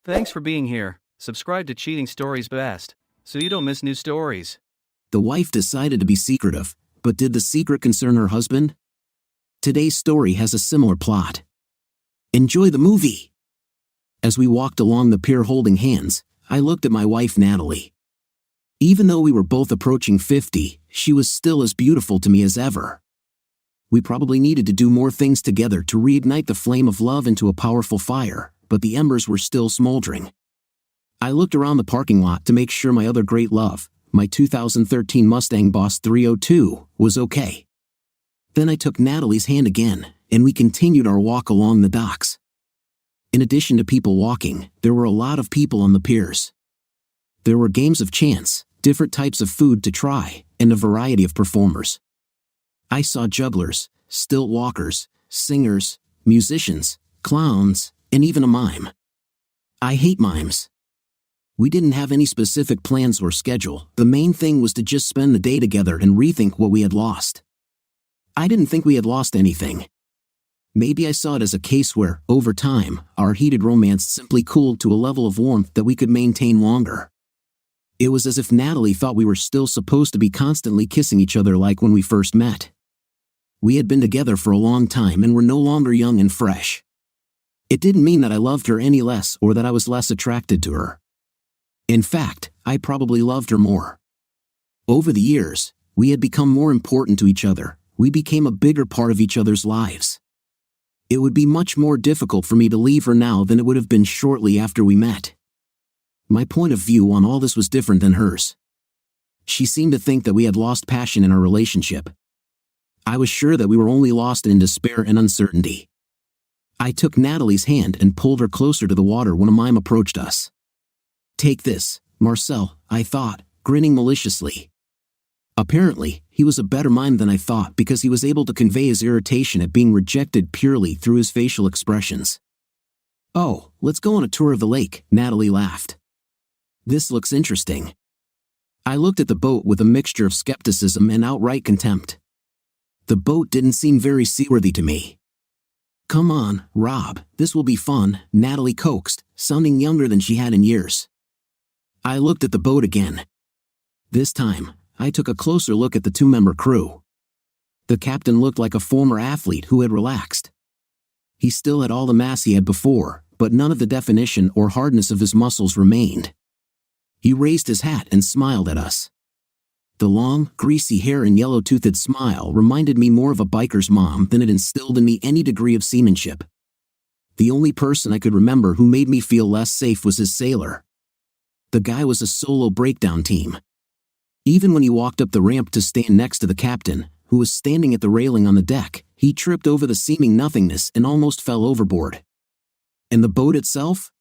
Thanks for being here. Subscribe to Cheating Stories Best, so you don't miss new stories. The wife decided to be secretive, but did the secret concern her husband? Today's story has a similar plot. Enjoy the movie! As we walked along the pier holding hands, I looked at my wife Natalie. Even though we were both approaching 50, she was still as beautiful to me as ever. We probably needed to do more things together to reignite the flame of love into a powerful fire, but the embers were still smoldering. I looked around the parking lot to make sure my other great love, my 2013 Mustang Boss 302, was okay. Then I took Natalie's hand again, and we continued our walk along the docks. In addition to people walking, there were a lot of people on the piers. There were games of chance, different types of food to try, and a variety of performers. I saw jugglers, stilt walkers, singers, musicians, clowns, and even a mime. I hate mimes. We didn't have any specific plans or schedule. The main thing was to just spend the day together and rethink what we had lost. I didn't think we had lost anything. Maybe I saw it as a case where, over time, our heated romance simply cooled to a level of warmth that we could maintain longer. It was as if Natalie thought we were still supposed to be constantly kissing each other like when we first met. We had been together for a long time and were no longer young and fresh. It didn't mean that I loved her any less or that I was less attracted to her. In fact, I probably loved her more. Over the years, we had become more important to each other. We became a bigger part of each other's lives. It would be much more difficult for me to leave her now than it would have been shortly after we met. My point of view on all this was different than hers. She seemed to think that we had lost passion in our relationship. I was sure that we were only lost in despair and uncertainty. I took Natalie's hand and pulled her closer to the water when a mime approached us. "Take this, Marcel," I thought, grinning maliciously. Apparently, he was a better mime than I thought because he was able to convey his irritation at being rejected purely through his facial expressions. "Oh, let's go on a tour of the lake," Natalie laughed. "This looks interesting." I looked at the boat with a mixture of skepticism and outright contempt. The boat didn't seem very seaworthy to me. "Come on, Rob, this will be fun," Natalie coaxed, sounding younger than she had in years. I looked at the boat again. This time, I took a closer look at the two-member crew. The captain looked like a former athlete who had relaxed. He still had all the mass he had before, but none of the definition or hardness of his muscles remained. He raised his hat and smiled at us. The long, greasy hair and yellow-toothed smile reminded me more of a biker's mom than it instilled in me any degree of seamanship. The only person I could remember who made me feel less safe was his sailor. The guy was a solo breakdown team. Even when he walked up the ramp to stand next to the captain, who was standing at the railing on the deck, he tripped over the seeming nothingness and almost fell overboard. And the boat itself?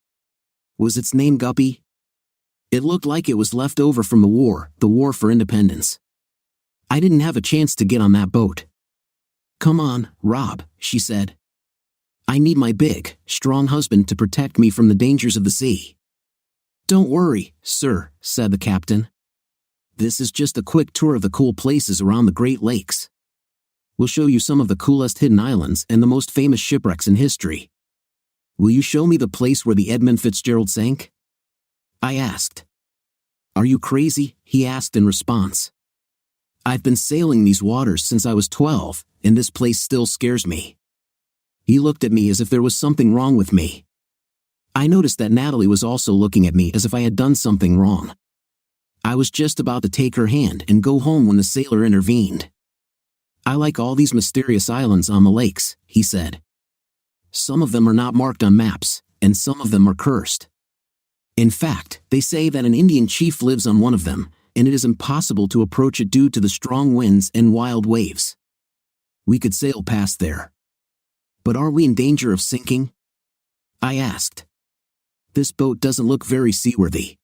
Was its name Guppy? It looked like it was left over from the war for independence. I didn't have a chance to get on that boat. "Come on, Rob," she said. "I need my big, strong husband to protect me from the dangers of the sea." "Don't worry, sir," said the captain. "This is just a quick tour of the cool places around the Great Lakes. We'll show you some of the coolest hidden islands and the most famous shipwrecks in history. Will you show me the place where the Edmund Fitzgerald sank?" I asked. "Are you crazy?" he asked in response. "I've been sailing these waters since I was 12, and this place still scares me." He looked at me as if there was something wrong with me. I noticed that Natalie was also looking at me as if I had done something wrong. I was just about to take her hand and go home when the sailor intervened. "I like all these mysterious islands on the lakes," he said. "Some of them are not marked on maps, and some of them are cursed. In fact, they say that an Indian chief lives on one of them, and it is impossible to approach it due to the strong winds and wild waves. We could sail past there. But are we in danger of sinking?" I asked. "This boat doesn't look very seaworthy."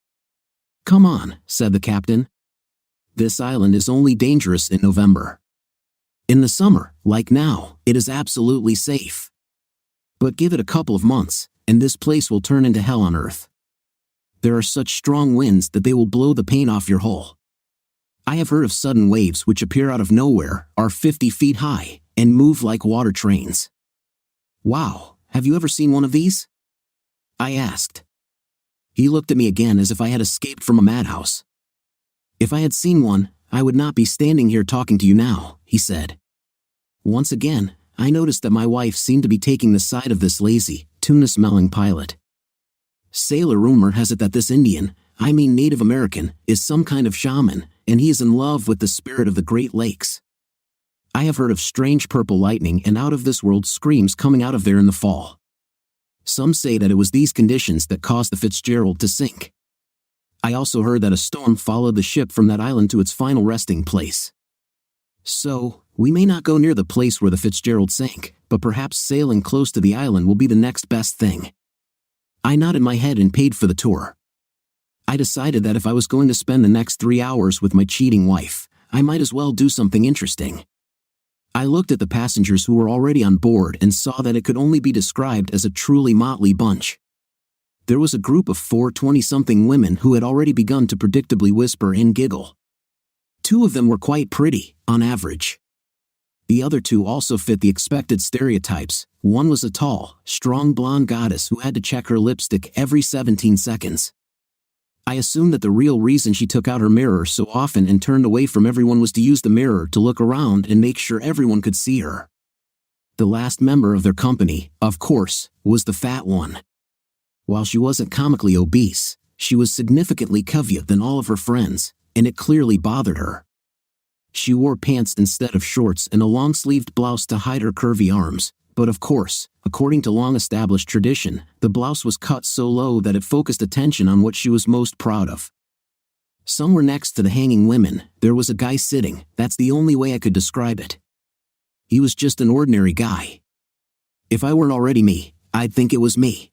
"Come on," said the captain. "This island is only dangerous in November. In the summer, like now, it is absolutely safe. But give it a couple of months, and this place will turn into hell on earth. There are such strong winds that they will blow the paint off your hull. I have heard of sudden waves which appear out of nowhere, are 50 feet high, and move like water trains." "Wow, have you ever seen one of these?" I asked. He looked at me again as if I had escaped from a madhouse. "If I had seen one, I would not be standing here talking to you now," he said. Once again, I noticed that my wife seemed to be taking the side of this lazy, tuna-smelling pilot. Sailor rumor has it that this Indian, I mean Native American, is some kind of shaman, and he is in love with the spirit of the Great Lakes. I have heard of strange purple lightning and out-of-this-world screams coming out of there in the fall. Some say that it was these conditions that caused the Fitzgerald to sink. I also heard that a storm followed the ship from that island to its final resting place. So, we may not go near the place where the Fitzgerald sank, but perhaps sailing close to the island will be the next best thing. I nodded my head and paid for the tour. I decided that if I was going to spend the next 3 hours with my cheating wife, I might as well do something interesting. I looked at the passengers who were already on board and saw that it could only be described as a truly motley bunch. There was a group of 4 20-something women who had already begun to predictably whisper and giggle. 2 of them were quite pretty, on average. The other 2 also fit the expected stereotypes. One was a tall, strong blonde goddess who had to check her lipstick every 17 seconds. I assumed that the real reason she took out her mirror so often and turned away from everyone was to use the mirror to look around and make sure everyone could see her. The last member of their company, of course, was the fat one. While she wasn't comically obese, she was significantly curvier than all of her friends, and it clearly bothered her. She wore pants instead of shorts and a long-sleeved blouse to hide her curvy arms, but of course, according to long-established tradition, the blouse was cut so low that it focused attention on what she was most proud of. Somewhere next to the hanging women, there was a guy sitting. That's the only way I could describe it. He was just an ordinary guy. If I weren't already me, I'd think it was me.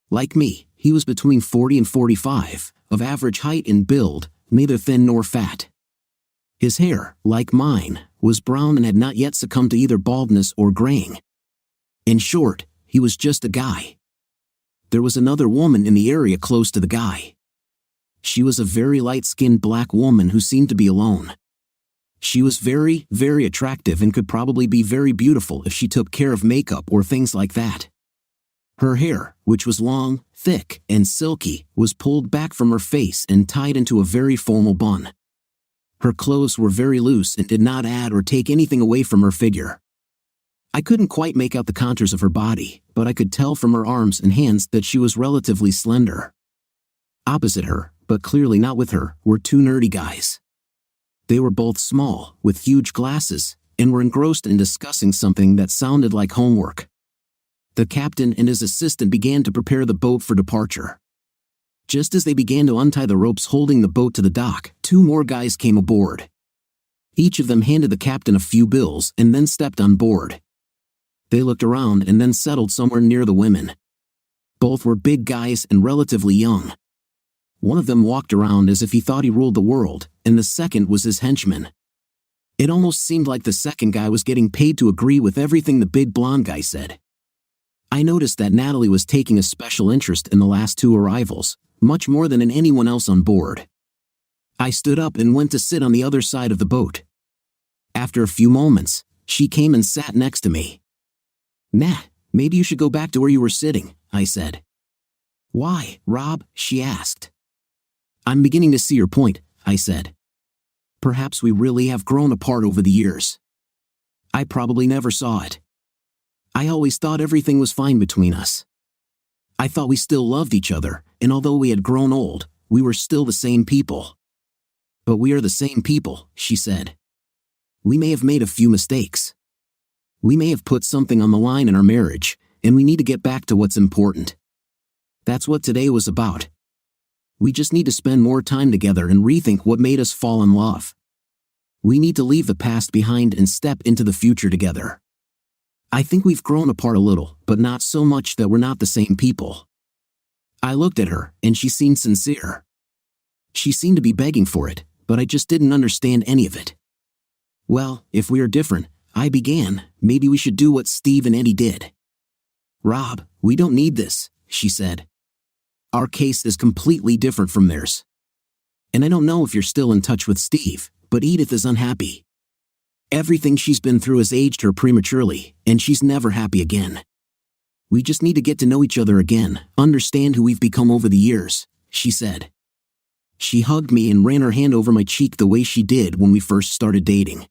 Like me, he was between 40 and 45, of average height and build, neither thin nor fat. His hair, like mine, was brown and had not yet succumbed to either baldness or graying. In short, he was just a guy. There was another woman in the area close to the guy. She was a very light-skinned black woman who seemed to be alone. She was very, very attractive and could probably be very beautiful if she took care of makeup or things like that. Her hair, which was long, thick, and silky, was pulled back from her face and tied into a very formal bun. Her clothes were very loose and did not add or take anything away from her figure. I couldn't quite make out the contours of her body, but I could tell from her arms and hands that she was relatively slender. Opposite her, but clearly not with her, were 2 nerdy guys. They were both small, with huge glasses, and were engrossed in discussing something that sounded like homework. The captain and his assistant began to prepare the boat for departure. Just as they began to untie the ropes holding the boat to the dock, 2 more guys came aboard. Each of them handed the captain a few bills and then stepped on board. They looked around and then settled somewhere near the women. Both were big guys and relatively young. One of them walked around as if he thought he ruled the world, and the second was his henchman. It almost seemed like the second guy was getting paid to agree with everything the big blonde guy said. I noticed that Natalie was taking a special interest in the last 2 arrivals, much more than in anyone else on board. I stood up and went to sit on the other side of the boat. After a few moments, she came and sat next to me. "Nah, maybe you should go back to where you were sitting," I said. "Why, Rob?" she asked. "I'm beginning to see your point," I said. "Perhaps we really have grown apart over the years. I probably never saw it. I always thought everything was fine between us. I thought we still loved each other, and although we had grown old, we were still the same people." "But we are the same people," she said. "We may have made a few mistakes. We may have put something on the line in our marriage, and we need to get back to what's important. That's what today was about. We just need to spend more time together and rethink what made us fall in love. We need to leave the past behind and step into the future together. I think we've grown apart a little, but not so much that we're not the same people." I looked at her, and she seemed sincere. She seemed to be begging for it, but I just didn't understand any of it. "Well, if we are different," I began, "maybe we should do what Steve and Eddie did." "Rob, we don't need this," she said. "Our case is completely different from theirs. And I don't know if you're still in touch with Steve, but Edith is unhappy. Everything she's been through has aged her prematurely, and she's never happy again. We just need to get to know each other again, understand who we've become over the years, she said. She hugged me and ran her hand over my cheek the way she did when we first started dating.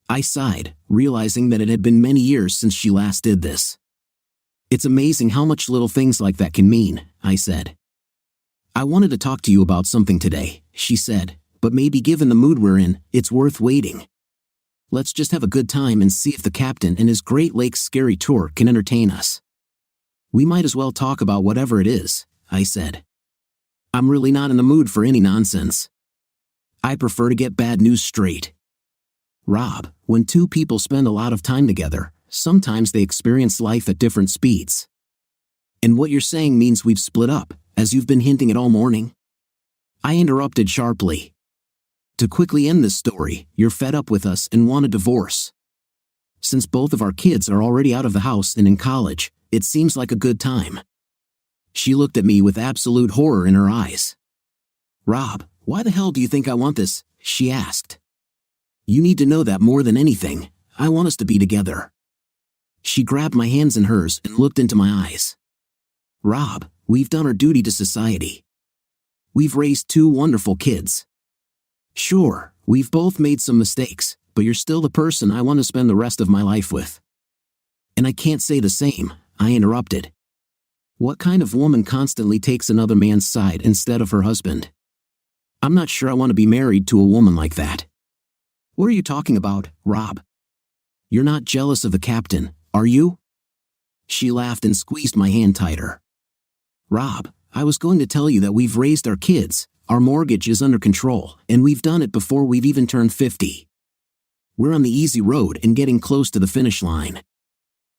I sighed, realizing that it had been many years since she last did this. It's amazing how much little things like that can mean, I said. I wanted to talk to you about something today, she said, but maybe given the mood we're in, it's worth waiting. Let's just have a good time and see if the captain and his Great Lakes scary tour can entertain us. We might as well talk about whatever it is, I said. I'm really not in the mood for any nonsense. I prefer to get bad news straight. Rob, when two people spend a lot of time together, sometimes they experience life at different speeds. And what you're saying means we've split up, as you've been hinting at all morning? I interrupted sharply. To quickly end this story, you're fed up with us and want a divorce. Since both of our kids are already out of the house and in college, it seems like a good time. She looked at me with absolute horror in her eyes. Rob, why the hell do you think I want this? She asked. You need to know that more than anything, I want us to be together. She grabbed my hands in hers and looked into my eyes. Rob, we've done our duty to society. We've raised two wonderful kids. Sure, we've both made some mistakes, but you're still the person I want to spend the rest of my life with. And I can't say the same, I interrupted. What kind of woman constantly takes another man's side instead of her husband? I'm not sure I want to be married to a woman like that. What are you talking about, Rob? You're not jealous of the captain, are you? She laughed and squeezed my hand tighter. Rob, I was going to tell you that we've raised our kids, our mortgage is under control, and we've done it before we've even turned 50. We're on the easy road and getting close to the finish line.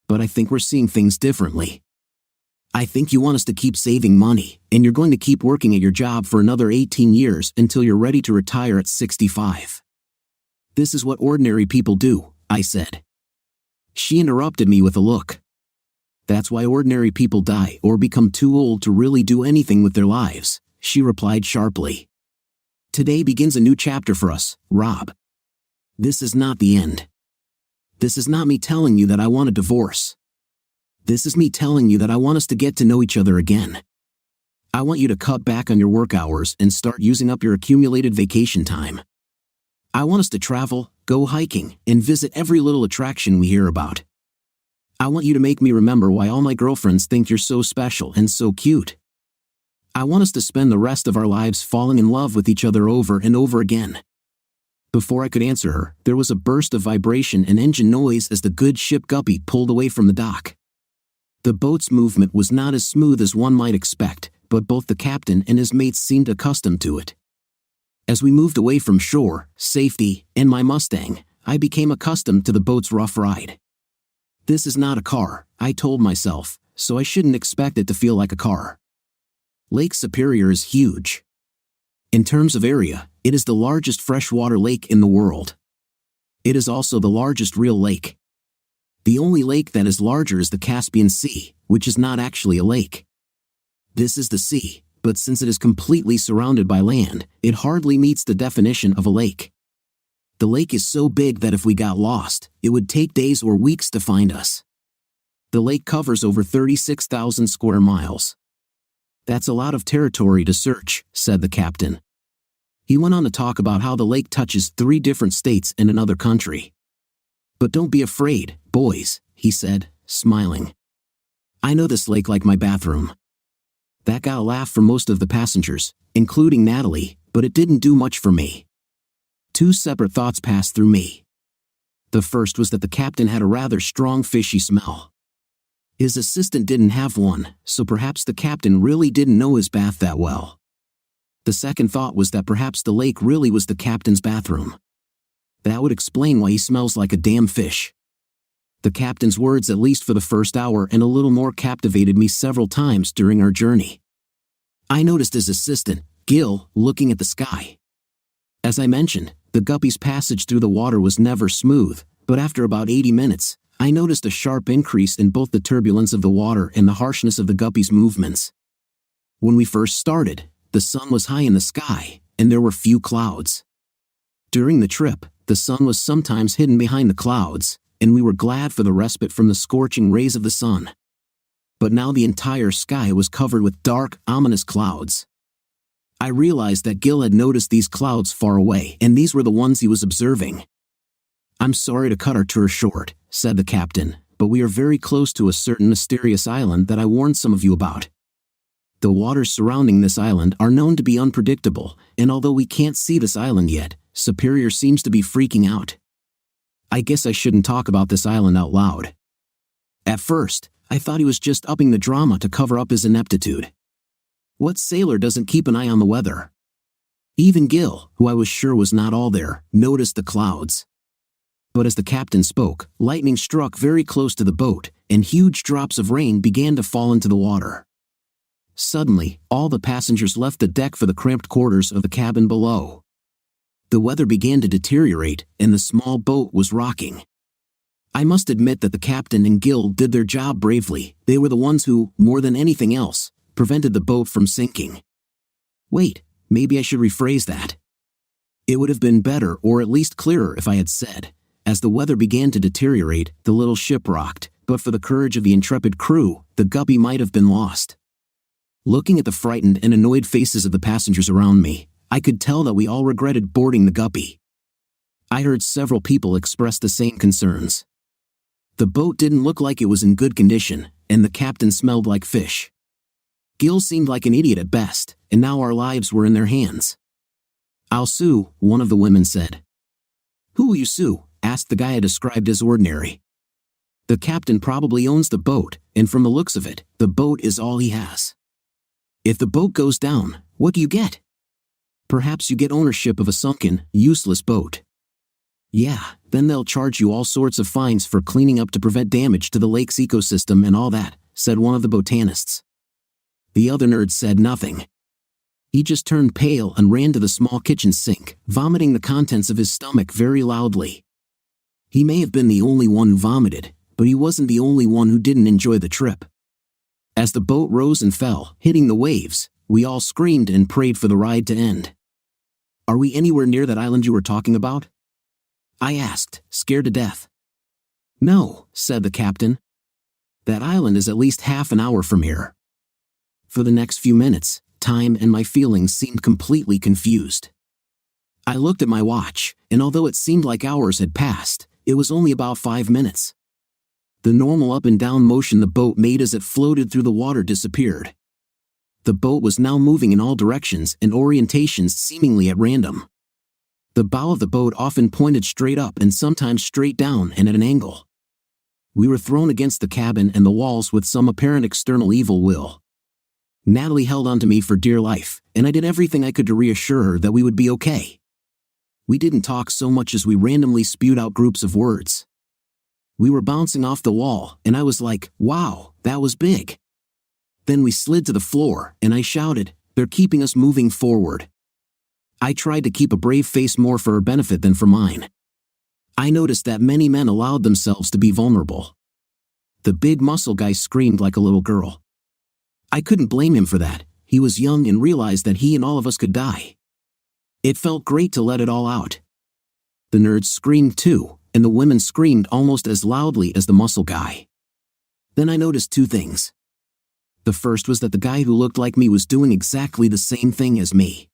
But I think we're seeing things differently. I think you want us to keep saving money, and you're going to keep working at your job for another 18 years until you're ready to retire at 65. This is what ordinary people do, I said. She interrupted me with a look. That's why ordinary people die or become too old to really do anything with their lives, she replied sharply. Today begins a new chapter for us, Rob. This is not the end. This is not me telling you that I want a divorce. This is me telling you that I want us to get to know each other again. I want you to cut back on your work hours and start using up your accumulated vacation time. I want us to travel, go hiking, and visit every little attraction we hear about. I want you to make me remember why all my girlfriends think you're so special and so cute. I want us to spend the rest of our lives falling in love with each other over and over again. Before I could answer her, there was a burst of vibration and engine noise as the good ship Guppy pulled away from the dock. The boat's movement was not as smooth as one might expect, but both the captain and his mates seemed accustomed to it. As we moved away from shore, safety, and my Mustang, I became accustomed to the boat's rough ride. This is not a car, I told myself, so I shouldn't expect it to feel like a car. Lake Superior is huge. In terms of area, it is the largest freshwater lake in the world. It is also the largest real lake. The only lake that is larger is the Caspian Sea, which is not actually a lake. This is the sea, but since it is completely surrounded by land, it hardly meets the definition of a lake. The lake is so big that if we got lost, it would take days or weeks to find us. The lake covers over 36,000 square miles. That's a lot of territory to search, said the captain. He went on to talk about how the lake touches 3 different states and another country. But don't be afraid, boys, he said, smiling. I know this lake like my bathroom. That got a laugh from most of the passengers, including Natalie, but it didn't do much for me. 2 separate thoughts passed through me. The first was that the captain had a rather strong fishy smell. His assistant didn't have one, so perhaps the captain really didn't know his bath that well. The second thought was that perhaps the lake really was the captain's bathroom. That would explain why he smells like a damn fish. The captain's words, at least for the first hour and a little more, captivated me several times during our journey. I noticed his assistant, Gil, looking at the sky. As I mentioned, the Guppy's passage through the water was never smooth, but after about 80 minutes, I noticed a sharp increase in both the turbulence of the water and the harshness of the Guppy's movements. When we first started, the sun was high in the sky, and there were few clouds. During the trip, the sun was sometimes hidden behind the clouds, and we were glad for the respite from the scorching rays of the sun. but now the entire sky was covered with dark, ominous clouds. I realized that Gil had noticed these clouds far away, and these were the ones he was observing. "I'm sorry to cut our tour short," said the captain, "but we are very close to a certain mysterious island that I warned some of you about. The waters surrounding this island are known to be unpredictable, and although we can't see this island yet, Superior seems to be freaking out. I guess I shouldn't talk about this island out loud." At first, I thought he was just upping the drama to cover up his ineptitude. What sailor doesn't keep an eye on the weather? Even Gil, who I was sure was not all there, noticed the clouds. But as the captain spoke, lightning struck very close to the boat, and huge drops of rain began to fall into the water. Suddenly, all the passengers left the deck for the cramped quarters of the cabin below. The weather began to deteriorate, and the small boat was rocking. I must admit that the captain and Gil did their job bravely. They were the ones who, more than anything else, prevented the boat from sinking. Wait, maybe I should rephrase that. It would have been better, or at least clearer, if I had said, as the weather began to deteriorate, the little ship rocked, but for the courage of the intrepid crew, the guppy might have been lost. Looking at the frightened and annoyed faces of the passengers around me, I could tell that we all regretted boarding the guppy. I heard several people express the same concerns. The boat didn't look like it was in good condition, and the captain smelled like fish. Gil seemed like an idiot at best, and now our lives were in their hands. "I'll sue," one of the women said. "Who will you sue?" asked the guy I described as ordinary. "The captain probably owns the boat, and from the looks of it, the boat is all he has. If the boat goes down, what do you get? Perhaps you get ownership of a sunken, useless boat. Yeah, then they'll charge you all sorts of fines for cleaning up to prevent damage to the lake's ecosystem and all that," said one of the botanists. The other nerd said nothing. He just turned pale and ran to the small kitchen sink, vomiting the contents of his stomach very loudly. He may have been the only one who vomited, but he wasn't the only one who didn't enjoy the trip. As the boat rose and fell, hitting the waves, we all screamed and prayed for the ride to end. "Are we anywhere near that island you were talking about?" I asked, scared to death. "No," said the captain. "That island is at least half an hour from here." For the next few minutes, time and my feelings seemed completely confused. I looked at my watch, and although it seemed like hours had passed, it was only about 5 minutes. The normal up and down motion the boat made as it floated through the water disappeared. The boat was now moving in all directions and orientations seemingly at random. The bow of the boat often pointed straight up and sometimes straight down and at an angle. We were thrown against the cabin and the walls with some apparent external evil will. Natalie held on to me for dear life, and I did everything I could to reassure her that we would be okay. We didn't talk so much as we randomly spewed out groups of words. We were bouncing off the wall, and I was like, "Wow, that was big." Then we slid to the floor, and I shouted, "They're keeping us moving forward." I tried to keep a brave face more for her benefit than for mine. I noticed that many men allowed themselves to be vulnerable. The big muscle guy screamed like a little girl. I couldn't blame him for that. He was young and realized that he and all of us could die. It felt great to let it all out. The nerds screamed too, and the women screamed almost as loudly as the muscle guy. Then I noticed two things. The first was that the guy who looked like me was doing exactly the same thing as me.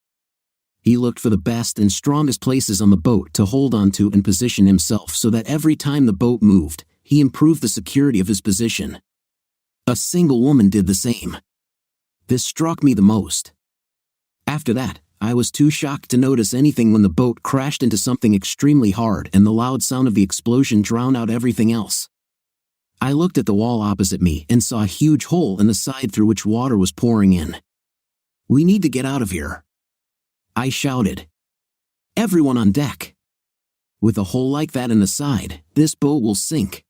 He looked for the best and strongest places on the boat to hold onto and position himself so that every time the boat moved, he improved the security of his position. A single woman did the same. This struck me the most. After that, I was too shocked to notice anything when the boat crashed into something extremely hard and the loud sound of the explosion drowned out everything else. I looked at the wall opposite me and saw a huge hole in the side through which water was pouring in. "We need to get out of here," I shouted. "Everyone on deck. With a hole like that in the side, this boat will sink."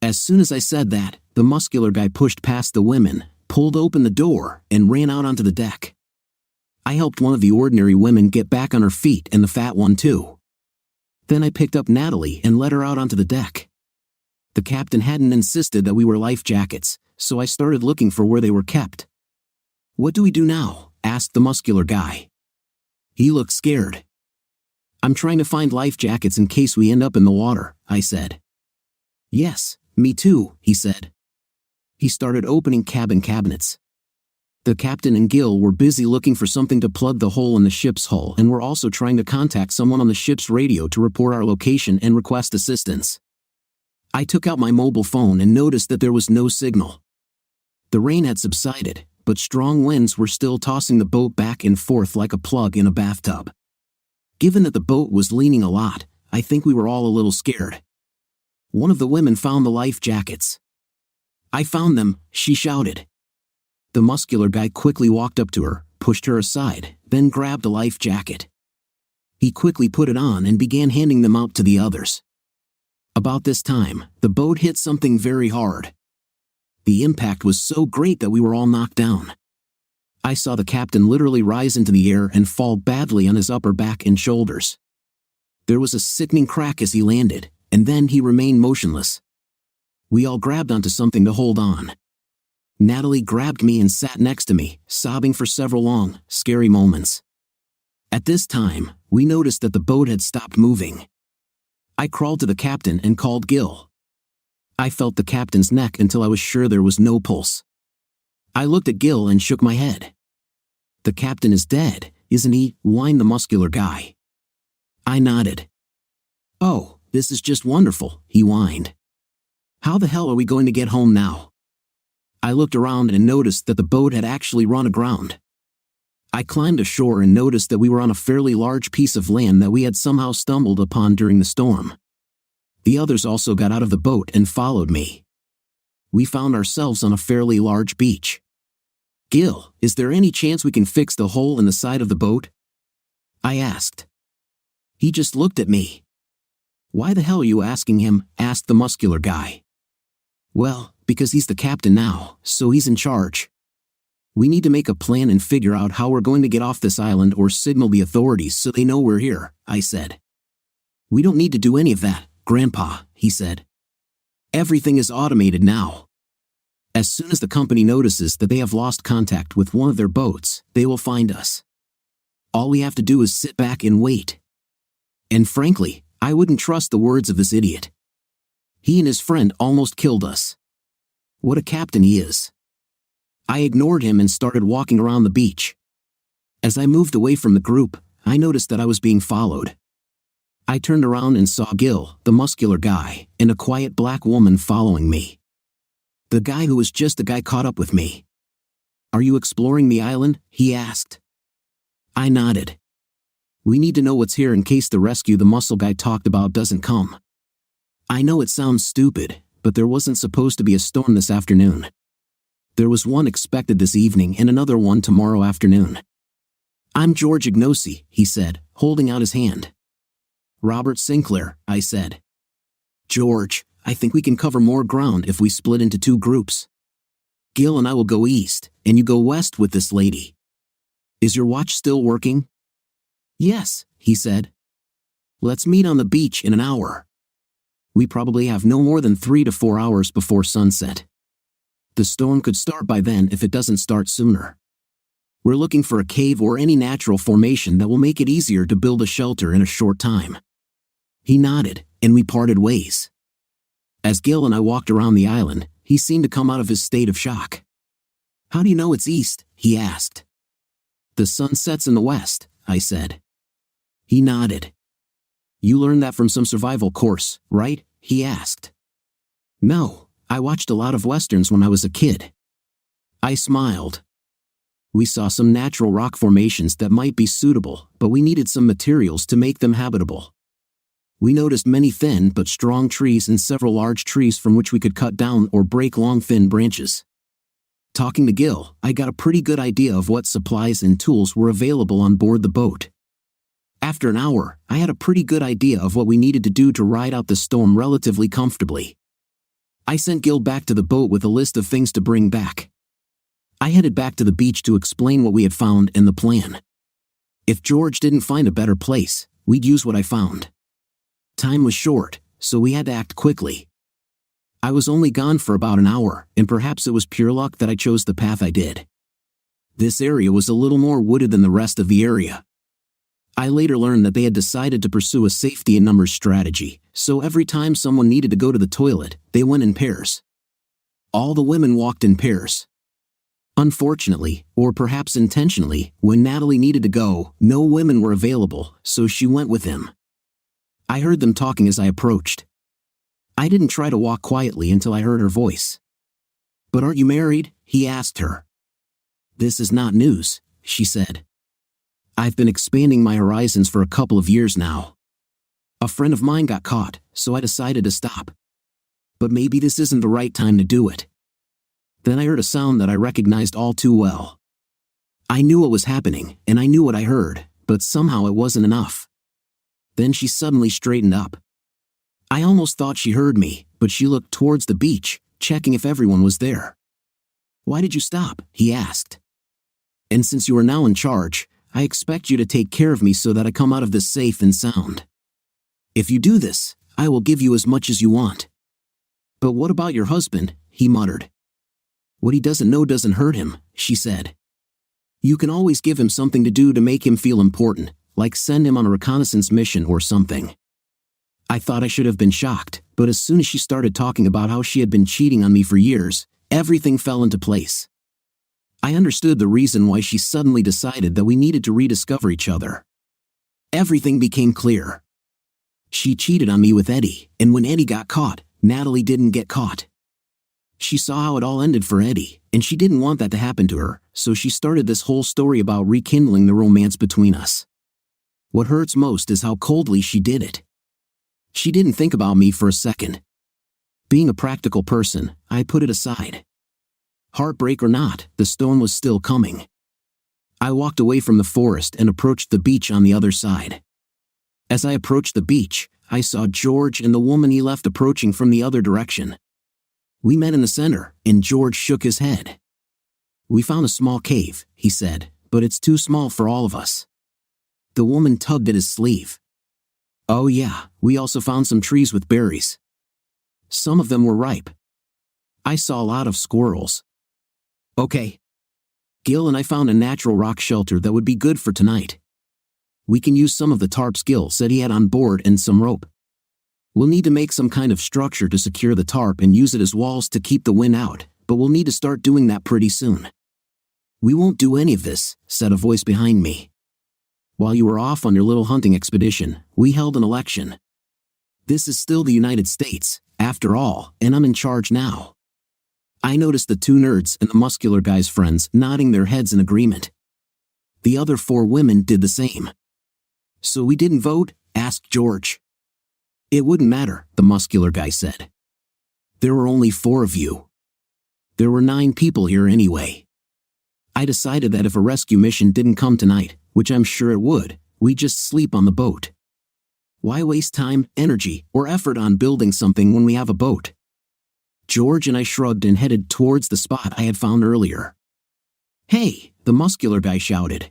As soon as I said that, the muscular guy pushed past the women, pulled open the door, and ran out onto the deck. I helped one of the ordinary women get back on her feet and the fat one too. Then I picked up Natalie and led her out onto the deck. The captain hadn't insisted that we wear life jackets, so I started looking for where they were kept. "What do we do now?" asked the muscular guy. He looked scared. "I'm trying to find life jackets in case we end up in the water," I said. "Yes, me too," he said. He started opening cabin cabinets. The captain and Gil were busy looking for something to plug the hole in the ship's hull and were also trying to contact someone on the ship's radio to report our location and request assistance. I took out my mobile phone and noticed that there was no signal. The rain had subsided, but strong winds were still tossing the boat back and forth like a plug in a bathtub. Given that the boat was leaning a lot, I think we were all a little scared. One of the women found the life jackets. "I found them," she shouted. The muscular guy quickly walked up to her, pushed her aside, then grabbed a life jacket. He quickly put it on and began handing them out to the others. About this time, the boat hit something very hard. The impact was so great that we were all knocked down. I saw the captain literally rise into the air and fall badly on his upper back and shoulders. There was a sickening crack as he landed, and then he remained motionless. We all grabbed onto something to hold on. Natalie grabbed me and sat next to me, sobbing for several long, scary moments. At this time, we noticed that the boat had stopped moving. I crawled to the captain and called Gil. I felt the captain's neck until I was sure there was no pulse. I looked at Gil and shook my head. "The captain is dead, isn't he?" whined the muscular guy. I nodded. "Oh, this is just wonderful," he whined. "How the hell are we going to get home now?" I looked around and noticed that the boat had actually run aground. I climbed ashore and noticed that we were on a fairly large piece of land that we had somehow stumbled upon during the storm. The others also got out of the boat and followed me. We found ourselves on a fairly large beach. "Gil, is there any chance we can fix the hole in the side of the boat?" I asked. He just looked at me. "Why the hell are you asking him?" asked the muscular guy. "Well, because he's the captain now, so he's in charge. We need to make a plan and figure out how we're going to get off this island or signal the authorities so they know we're here," I said. "We don't need to do any of that, Grandpa," he said. "Everything is automated now. As soon as the company notices that they have lost contact with one of their boats, they will find us. All we have to do is sit back and wait." And frankly, I wouldn't trust the words of this idiot. He and his friend almost killed us. What a captain he is. I ignored him and started walking around the beach. As I moved away from the group, I noticed that I was being followed. I turned around and saw Gil, the muscular guy, and a quiet black woman following me. The guy who was just the guy caught up with me. "Are you exploring the island?" he asked. I nodded. "We need to know what's here in case the rescue the muscle guy talked about doesn't come. I know it sounds stupid, but there wasn't supposed to be a storm this afternoon. There was one expected this evening and another one tomorrow afternoon." "I'm George Ignosi," he said, holding out his hand. "Robert Sinclair," I said. "George, I think we can cover more ground if we split into 2 groups. Gil and I will go east, and you go west with this lady. Is your watch still working?" "Yes," he said. "Let's meet on the beach in an hour. We probably have no more than 3 to 4 hours before sunset. The storm could start by then if it doesn't start sooner. We're looking for a cave or any natural formation that will make it easier to build a shelter in a short time." He nodded, and we parted ways. As Gil and I walked around the island, he seemed to come out of his state of shock. "How do you know it's east?" he asked. "The sun sets in the west," I said. He nodded. "You learned that from some survival course, right?" he asked. "No, I watched a lot of westerns when I was a kid." I smiled. We saw some natural rock formations that might be suitable, but we needed some materials to make them habitable. We noticed many thin but strong trees and several large trees from which we could cut down or break long thin branches. Talking to Gil, I got a pretty good idea of what supplies and tools were available on board the boat. After an hour, I had a pretty good idea of what we needed to do to ride out the storm relatively comfortably. I sent Gil back to the boat with a list of things to bring back. I headed back to the beach to explain what we had found and the plan. If George didn't find a better place, we'd use what I found. Time was short, so we had to act quickly. I was only gone for about an hour, and perhaps it was pure luck that I chose the path I did. This area was a little more wooded than the rest of the area. I later learned that they had decided to pursue a safety in numbers strategy, so every time someone needed to go to the toilet, they went in pairs. All the women walked in pairs. Unfortunately, or perhaps intentionally, when Natalie needed to go, no women were available, so she went with him. I heard them talking as I approached. I didn't try to walk quietly until I heard her voice. "But aren't you married?" he asked her. "This is not news," she said. "I've been expanding my horizons for a couple of years now. A friend of mine got caught, so I decided to stop. But maybe this isn't the right time to do it." Then I heard a sound that I recognized all too well. I knew what was happening, and I knew what I heard, but somehow it wasn't enough. Then she suddenly straightened up. I almost thought she heard me, but she looked towards the beach, checking if everyone was there. "Why did you stop?" he asked. "And since you are now in charge, I expect you to take care of me so that I come out of this safe and sound. If you do this, I will give you as much as you want." "But what about your husband?" he muttered. "What he doesn't know doesn't hurt him," she said. "You can always give him something to do to make him feel important, like send him on a reconnaissance mission or something." I thought I should have been shocked, but as soon as she started talking about how she had been cheating on me for years, everything fell into place. I understood the reason why she suddenly decided that we needed to rediscover each other. Everything became clear. She cheated on me with Eddie, and when Eddie got caught, Natalie didn't get caught. She saw how it all ended for Eddie, and she didn't want that to happen to her, so she started this whole story about rekindling the romance between us. What hurts most is how coldly she did it. She didn't think about me for a second. Being a practical person, I put it aside. Heartbreak or not, the storm was still coming. I walked away from the forest and approached the beach on the other side. As I approached the beach, I saw George and the woman he left approaching from the other direction. We met in the center, and George shook his head. "We found a small cave," he said, "but it's too small for all of us." The woman tugged at his sleeve. "Oh yeah, we also found some trees with berries. Some of them were ripe. I saw a lot of squirrels." "Okay. Gil and I found a natural rock shelter that would be good for tonight. We can use some of the tarps Gil said he had on board and some rope. We'll need to make some kind of structure to secure the tarp and use it as walls to keep the wind out, but we'll need to start doing that pretty soon." "We won't do any of this," said a voice behind me. "While you were off on your little hunting expedition, we held an election. This is still the United States, after all, and I'm in charge now." I noticed the two nerds and the muscular guy's friends nodding their heads in agreement. The other 4 women did the same. "So we didn't vote?" asked George. "It wouldn't matter," the muscular guy said. "There were only 4 of you. There were 9 people here anyway. I decided that if a rescue mission didn't come tonight, which I'm sure it would, we'd just sleep on the boat. Why waste time, energy, or effort on building something when we have a boat?" George and I shrugged and headed towards the spot I had found earlier. "Hey," the muscular guy shouted.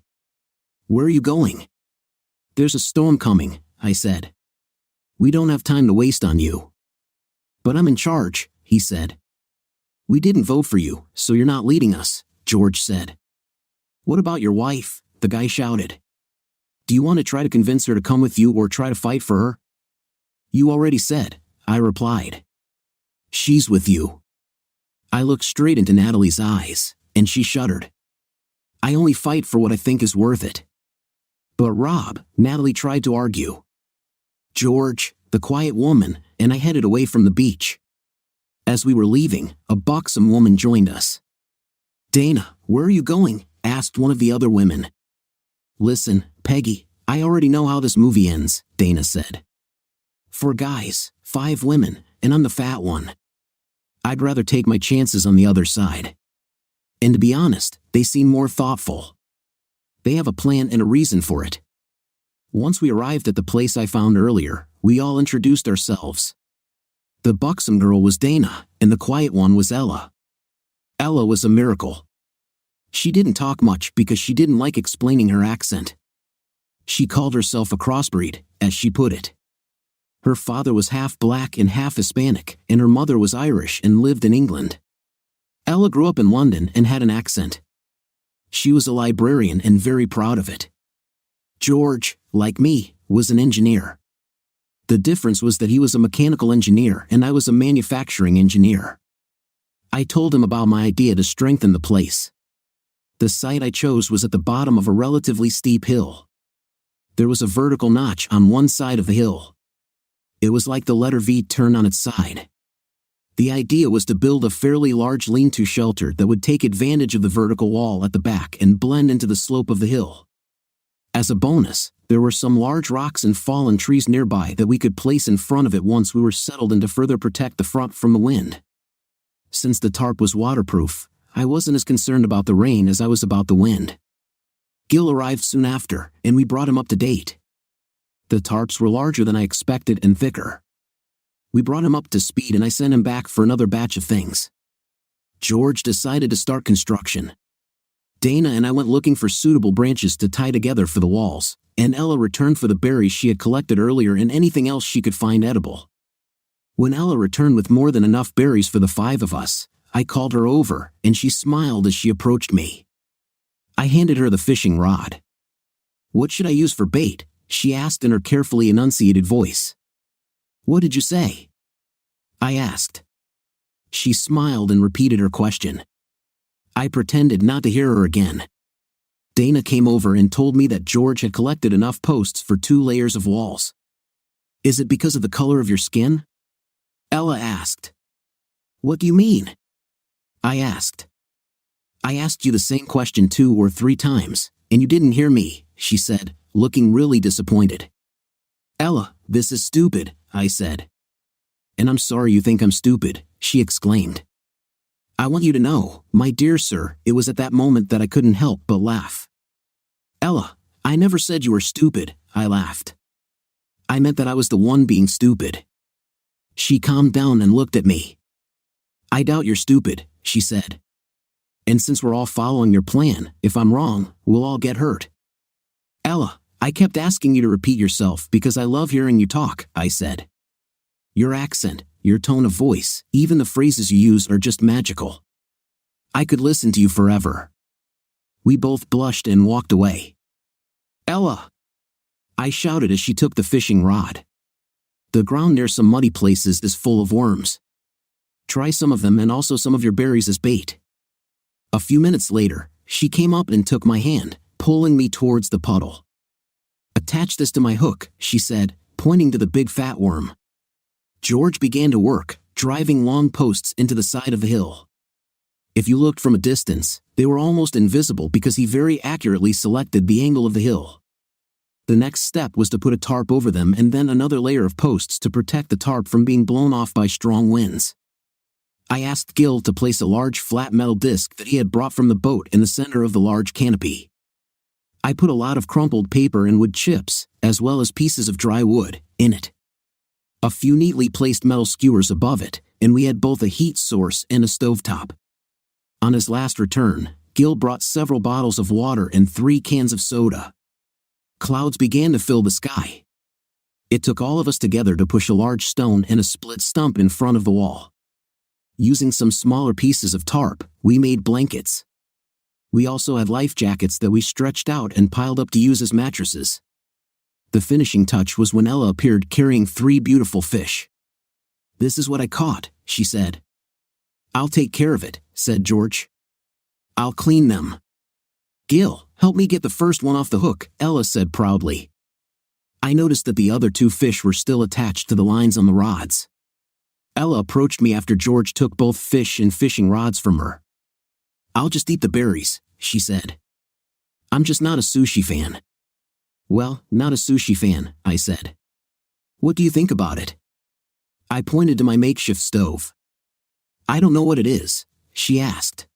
"Where are you going?" "There's a storm coming," I said. "We don't have time to waste on you." "But I'm in charge," he said. "We didn't vote for you, so you're not leading us," George said. "What about your wife?" the guy shouted. "Do you want to try to convince her to come with you or try to fight for her?" "You already said," I replied. "She's with you." I looked straight into Natalie's eyes, and she shuddered. "I only fight for what I think is worth it." "But Rob," Natalie tried to argue. George, the quiet woman, and I headed away from the beach. As we were leaving, a buxom woman joined us. "Dana, where are you going?" asked one of the other women. "Listen, Peggy, I already know how this movie ends," Dana said. "4 guys, 5 women, and I'm the fat one. I'd rather take my chances on the other side. And to be honest, they seem more thoughtful. They have a plan and a reason for it." Once we arrived at the place I found earlier, we all introduced ourselves. The buxom girl was Dana, and the quiet one was Ella. Ella was a miracle. She didn't talk much because she didn't like explaining her accent. She called herself a crossbreed, as she put it. Her father was half black and half Hispanic, and her mother was Irish and lived in England. Ella grew up in London and had an accent. She was a librarian and very proud of it. George, like me, was an engineer. The difference was that he was a mechanical engineer and I was a manufacturing engineer. I told him about my idea to strengthen the place. The site I chose was at the bottom of a relatively steep hill. There was a vertical notch on one side of the hill. It was like the letter V turned on its side. The idea was to build a fairly large lean-to shelter that would take advantage of the vertical wall at the back and blend into the slope of the hill. As a bonus, there were some large rocks and fallen trees nearby that we could place in front of it once we were settled in to further protect the front from the wind. Since the tarp was waterproof, I wasn't as concerned about the rain as I was about the wind. Gil arrived soon after, and we brought him up to date. The tarps were larger than I expected and thicker. We brought him up to speed and I sent him back for another batch of things. George decided to start construction. Dana and I went looking for suitable branches to tie together for the walls, and Ella returned for the berries she had collected earlier and anything else she could find edible. When Ella returned with more than enough berries for the 5 of us, I called her over, and she smiled as she approached me. I handed her the fishing rod. "What should I use for bait?" she asked in her carefully enunciated voice. "What did you say?" I asked. She smiled and repeated her question. I pretended not to hear her again. Dana came over and told me that George had collected enough posts for 2 layers of walls. "Is it because of the color of your skin?" Ella asked. "What do you mean?" I asked. "I asked you the same question 2 or 3 times, and you didn't hear me," she said, looking really disappointed. "Ella, this is stupid," I said. "And I'm sorry you think I'm stupid," she exclaimed. "I want you to know, my dear sir, it was at that moment that I couldn't help but laugh." "Ella, I never said you were stupid," I laughed. "I meant that I was the one being stupid." She calmed down and looked at me. "I doubt you're stupid," she said. "And since we're all following your plan, if I'm wrong, we'll all get hurt." "Ella, I kept asking you to repeat yourself because I love hearing you talk," I said. "Your accent, your tone of voice, even the phrases you use are just magical. I could listen to you forever." We both blushed and walked away. "Ella!" I shouted as she took the fishing rod. "The ground near some muddy places is full of worms. Try some of them and also some of your berries as bait." A few minutes later, she came up and took my hand, pulling me towards the puddle. "Attach this to my hook," she said, pointing to the big fat worm. George began to work, driving long posts into the side of the hill. If you looked from a distance, they were almost invisible because he very accurately selected the angle of the hill. The next step was to put a tarp over them and then another layer of posts to protect the tarp from being blown off by strong winds. I asked Gil to place a large flat metal disc that he had brought from the boat in the center of the large canopy. I put a lot of crumpled paper and wood chips, as well as pieces of dry wood, in it. A few neatly placed metal skewers above it, and we had both a heat source and a stovetop. On his last return, Gil brought several bottles of water and 3 cans of soda. Clouds began to fill the sky. It took all of us together to push a large stone and a split stump in front of the wall. Using some smaller pieces of tarp, we made blankets. We also had life jackets that we stretched out and piled up to use as mattresses. The finishing touch was when Ella appeared carrying 3 beautiful fish. "This is what I caught," she said. "I'll take care of it," said George. "I'll clean them." "Gil, help me get the first one off the hook," Ella said proudly. I noticed that the other 2 fish were still attached to the lines on the rods. Ella approached me after George took both fish and fishing rods from her. "I'll just eat the berries," she said. "I'm just not a sushi fan." "Well, not a sushi fan," I said. "What do you think about it?" I pointed to my makeshift stove. "I don't know what it is," she asked.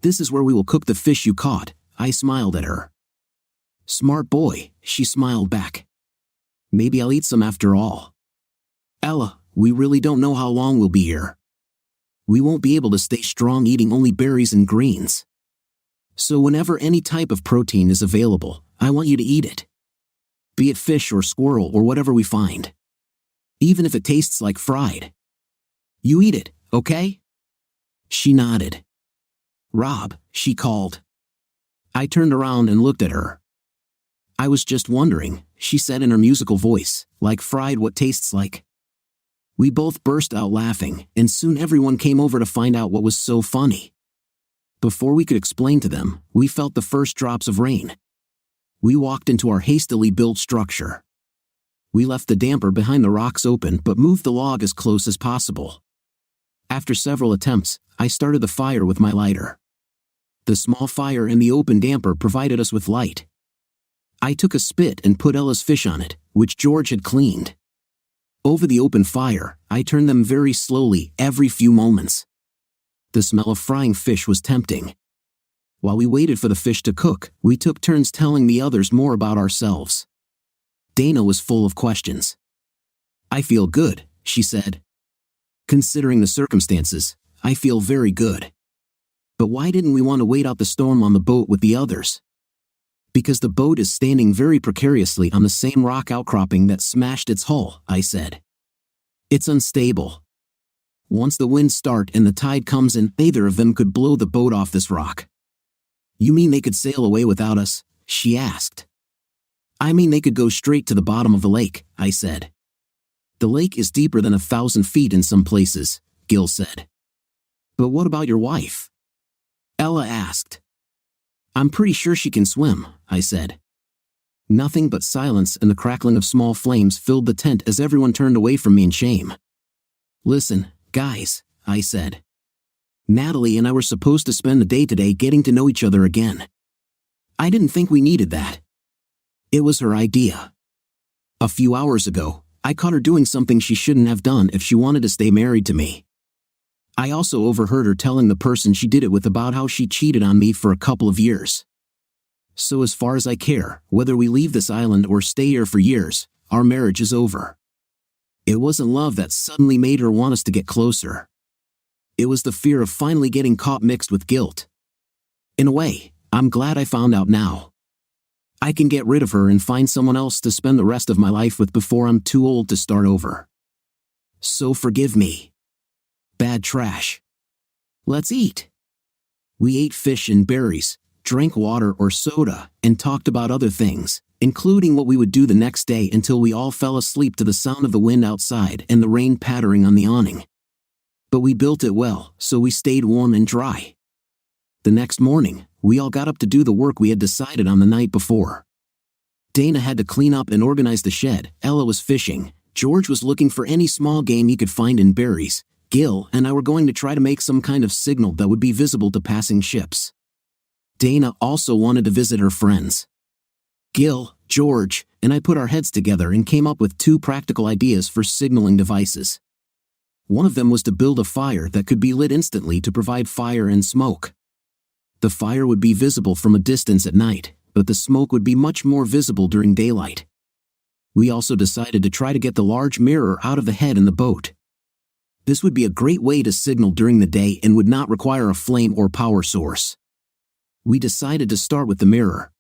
"This is where we will cook the fish you caught," I smiled at her. "Smart boy," she smiled back. "Maybe I'll eat some after all." "Ella, we really don't know how long we'll be here. We won't be able to stay strong eating only berries and greens. So whenever any type of protein is available, I want you to eat it. Be it fish or squirrel or whatever we find. Even if it tastes like fried. You eat it, okay?" She nodded. "Rob," she called. I turned around and looked at her. "I was just wondering," she said in her musical voice, "like fried what tastes like?" We both burst out laughing, and soon everyone came over to find out what was so funny. Before we could explain to them, we felt the first drops of rain. We walked into our hastily built structure. We left the damper behind the rocks open but moved the log as close as possible. After several attempts, I started the fire with my lighter. The small fire in the open damper provided us with light. I took a spit and put Ella's fish on it, which George had cleaned. Over the open fire, I turned them very slowly every few moments. The smell of frying fish was tempting. While we waited for the fish to cook, we took turns telling the others more about ourselves. Dana was full of questions. "I feel good," she said. "Considering the circumstances, I feel very good. But why didn't we want to wait out the storm on the boat with the others?" "Because the boat is standing very precariously on the same rock outcropping that smashed its hull," I said. "It's unstable. Once the winds start and the tide comes in, neither of them could blow the boat off this rock." "You mean they could sail away without us?" she asked. "I mean they could go straight to the bottom of the lake," I said. "The lake is deeper than 1,000 feet in some places," Gil said. "But what about your wife?" Ella asked. "I'm pretty sure she can swim," I said. Nothing but silence and the crackling of small flames filled the tent as everyone turned away from me in shame. "Listen, guys," I said. "Natalie and I were supposed to spend the day today getting to know each other again. I didn't think we needed that. It was her idea. A few hours ago, I caught her doing something she shouldn't have done if she wanted to stay married to me. I also overheard her telling the person she did it with about how she cheated on me for a couple of years. So as far as I care, whether we leave this island or stay here for years, our marriage is over. It wasn't love that suddenly made her want us to get closer. It was the fear of finally getting caught mixed with guilt. In a way, I'm glad I found out now. I can get rid of her and find someone else to spend the rest of my life with before I'm too old to start over. So forgive me. Bad trash. Let's eat." We ate fish and berries, drank water or soda, and talked about other things, including what we would do the next day until we all fell asleep to the sound of the wind outside and the rain pattering on the awning. But we built it well, so we stayed warm and dry. The next morning, we all got up to do the work we had decided on the night before. Dana had to clean up and organize the shed, Ella was fishing, George was looking for any small game he could find in berries, Gil and I were going to try to make some kind of signal that would be visible to passing ships. Dana also wanted to visit her friends. Gil, George, and I put our heads together and came up with 2 practical ideas for signaling devices. One of them was to build a fire that could be lit instantly to provide fire and smoke. The fire would be visible from a distance at night, but the smoke would be much more visible during daylight. We also decided to try to get the large mirror out of the head in the boat. This would be a great way to signal during the day and would not require a flame or power source. We decided to start with the mirror.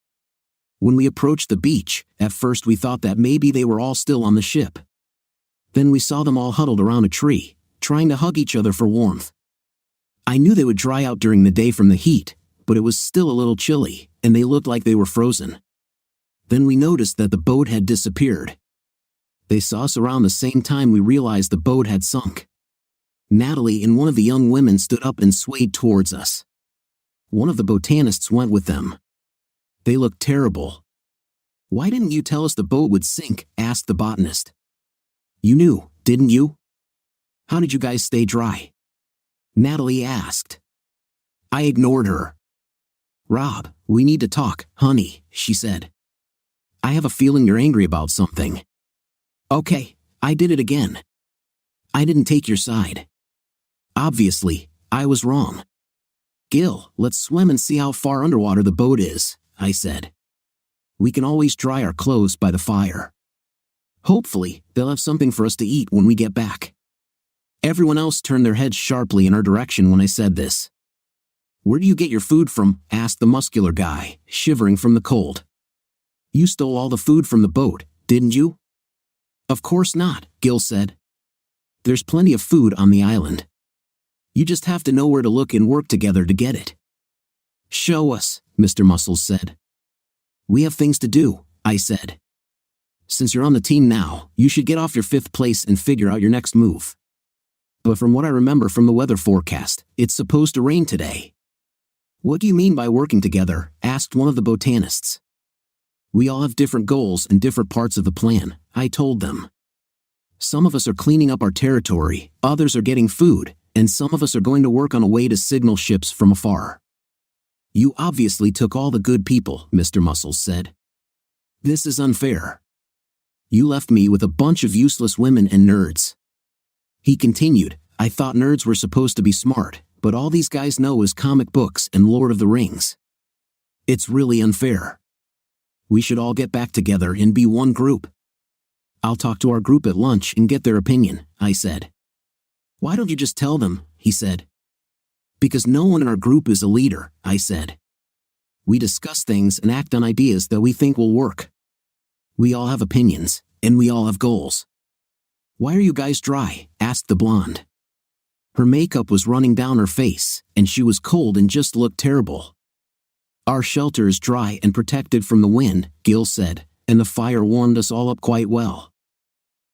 When we approached the beach, at first we thought that maybe they were all still on the ship. Then we saw them all huddled around a tree, trying to hug each other for warmth. I knew they would dry out during the day from the heat, but it was still a little chilly, and they looked like they were frozen. Then we noticed that the boat had disappeared. They saw us around the same time we realized the boat had sunk. Natalie and one of the young women stood up and swayed towards us. One of the botanists went with them. They looked terrible. "Why didn't you tell us the boat would sink?" asked the botanist. "You knew, didn't you? How did you guys stay dry?" Natalie asked. I ignored her. "Rob, we need to talk, honey," she said. "I have a feeling you're angry about something." "Okay, I did it again. I didn't take your side. Obviously, I was wrong." "Gil, let's swim and see how far underwater the boat is," I said. "We can always dry our clothes by the fire. Hopefully, they'll have something for us to eat when we get back." Everyone else turned their heads sharply in our direction when I said this. "Where do you get your food from?" asked the muscular guy, shivering from the cold. "You stole all the food from the boat, didn't you?" "Of course not," Gil said. "There's plenty of food on the island. You just have to know where to look and work together to get it." "Show us," Mr. Muscles said. "We have things to do," I said. Since you're on the team now, you should get off your 5th place and figure out your next move. But from what I remember from the weather forecast, it's supposed to rain today. What do you mean by working together? Asked one of the botanists. We all have different goals and different parts of the plan, I told them. Some of us are cleaning up our territory, others are getting food, and some of us are going to work on a way to signal ships from afar. You obviously took all the good people, Mr. Muscles said. This is unfair. You left me with a bunch of useless women and nerds. He continued, I thought nerds were supposed to be smart, but all these guys know is comic books and Lord of the Rings. It's really unfair. We should all get back together and be one group. I'll talk to our group at lunch and get their opinion, I said. Why don't you just tell them, he said. Because no one in our group is a leader, I said. We discuss things and act on ideas that we think will work. We all have opinions, and we all have goals. Why are you guys dry? Asked the blonde. Her makeup was running down her face, and she was cold and just looked terrible. Our shelter is dry and protected from the wind, Gil said, and the fire warmed us all up quite well.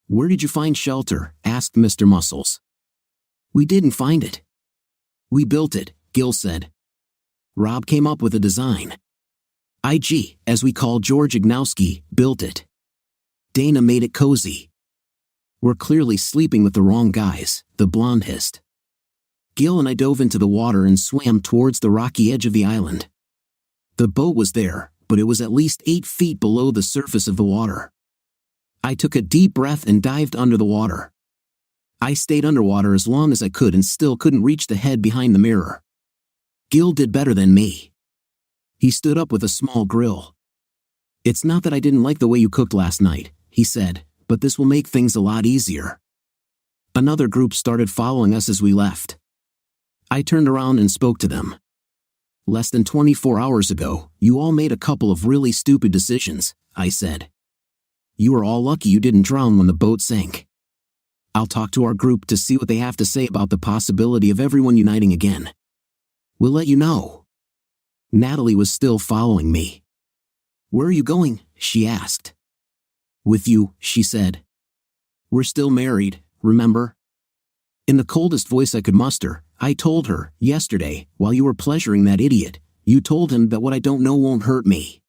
Where did you find shelter? Asked Mr. Muscles. We didn't find it. We built it, Gil said. Rob came up with a design. IG, as we call George Ignowski, built it. Dana made it cozy. We're clearly sleeping with the wrong guys, the blonde hissed. Gil and I dove into the water and swam towards the rocky edge of the island. The boat was there, but it was at least 8 feet below the surface of the water. I took a deep breath and dived under the water. I stayed underwater as long as I could and still couldn't reach the head behind the mirror. Gil did better than me. He stood up with a small grill. It's not that I didn't like the way you cooked last night, he said, but this will make things a lot easier. Another group started following us as we left. I turned around and spoke to them. Less than 24 hours ago, you all made a couple of really stupid decisions, I said. You are all lucky you didn't drown when the boat sank. I'll talk to our group to see what they have to say about the possibility of everyone uniting again. We'll let you know. Natalie was still following me. Where are you going? She asked. With you, she said. We're still married, remember? In the coldest voice I could muster, I told her, yesterday, while you were pleasuring that idiot, you told him that what I don't know won't hurt me.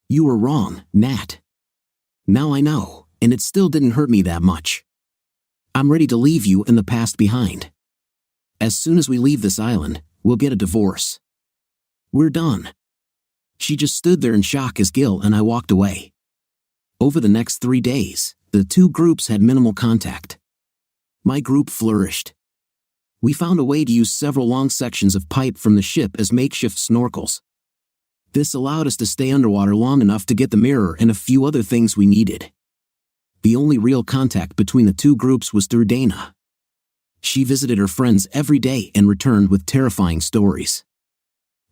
You were wrong, Nat. Now I know, and it still didn't hurt me that much. I'm ready to leave you and the past behind. As soon as we leave this island, we'll get a divorce. We're done. She just stood there in shock as Gil and I walked away. Over the next 3 days, the two groups had minimal contact. My group flourished. We found a way to use several long sections of pipe from the ship as makeshift snorkels. This allowed us to stay underwater long enough to get the mirror and a few other things we needed. The only real contact between the two groups was through Dana. She visited her friends every day and returned with terrifying stories.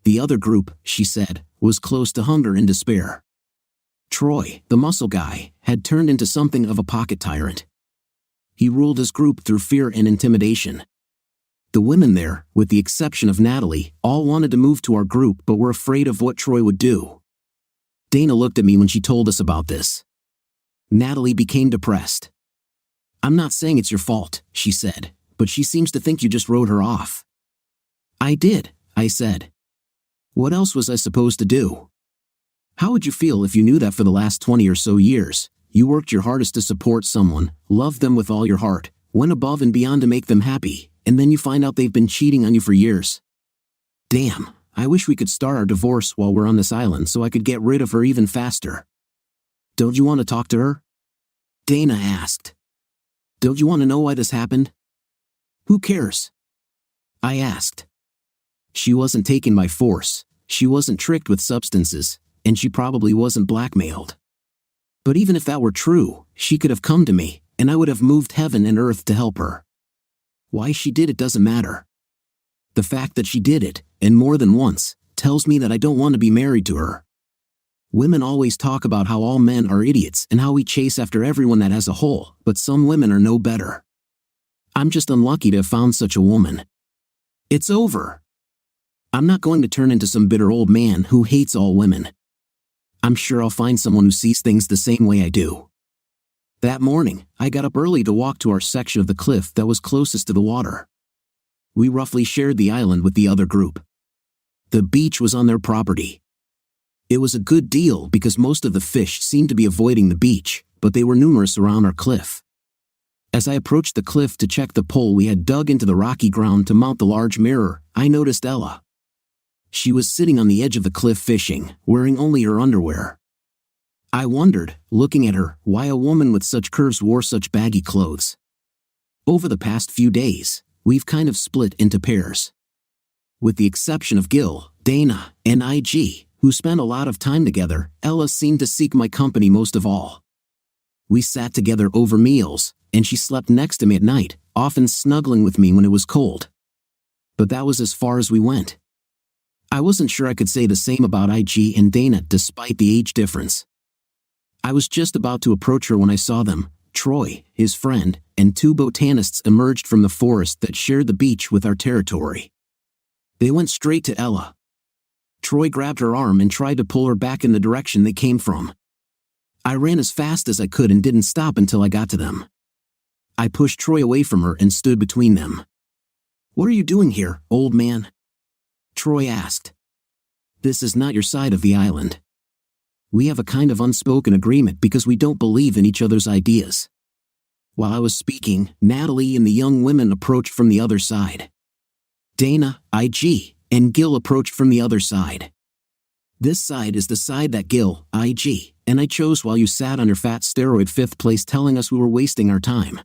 The other group, she said, was close to hunger and despair. Troy, the muscle guy, had turned into something of a pocket tyrant. He ruled his group through fear and intimidation. The women there, with the exception of Natalie, all wanted to move to our group but were afraid of what Troy would do. Dana looked at me when she told us about this. Natalie became depressed. I'm not saying it's your fault, she said, but she seems to think you just wrote her off. I did, I said. What else was I supposed to do? How would you feel if you knew that for the last 20 or so years, you worked your hardest to support someone, loved them with all your heart, went above and beyond to make them happy, and then you find out they've been cheating on you for years? Damn, I wish we could start our divorce while we're on this island so I could get rid of her even faster. Don't you want to talk to her? Dana asked. Don't you want to know why this happened? Who cares? I asked. She wasn't taken by force, she wasn't tricked with substances, and she probably wasn't blackmailed. But even if that were true, she could have come to me, and I would have moved heaven and earth to help her. Why she did it doesn't matter. The fact that she did it, and more than once, tells me that I don't want to be married to her. Women always talk about how all men are idiots and how we chase after everyone that has a hole, but some women are no better. I'm just unlucky to have found such a woman. It's over. I'm not going to turn into some bitter old man who hates all women. I'm sure I'll find someone who sees things the same way I do. That morning, I got up early to walk to our section of the cliff that was closest to the water. We roughly shared the island with the other group. The beach was on their property. It was a good deal because most of the fish seemed to be avoiding the beach, but they were numerous around our cliff. As I approached the cliff to check the pole we had dug into the rocky ground to mount the large mirror, I noticed Ella. She was sitting on the edge of the cliff fishing, wearing only her underwear. I wondered, looking at her, why a woman with such curves wore such baggy clothes. Over the past few days, we've kind of split into pairs. With the exception of Gil, Dana, and IG, who spent a lot of time together, Ella seemed to seek my company most of all. We sat together over meals, and she slept next to me at night, often snuggling with me when it was cold. But that was as far as we went. I wasn't sure I could say the same about IG and Dana despite the age difference. I was just about to approach her when I saw them. Troy, his friend, and two botanists emerged from the forest that shared the beach with our territory. They went straight to Ella. Troy grabbed her arm and tried to pull her back in the direction they came from. I ran as fast as I could and didn't stop until I got to them. I pushed Troy away from her and stood between them. "What are you doing here, old man?" Troy asked. "This is not your side of the island. We have a kind of unspoken agreement because we don't believe in each other's ideas." While I was speaking, Natalie and the young women approached from the other side. Dana, IG, and Gil approached from the other side. "This side is the side that Gil, IG, and I chose while you sat on your fat steroid fifth place telling us we were wasting our time.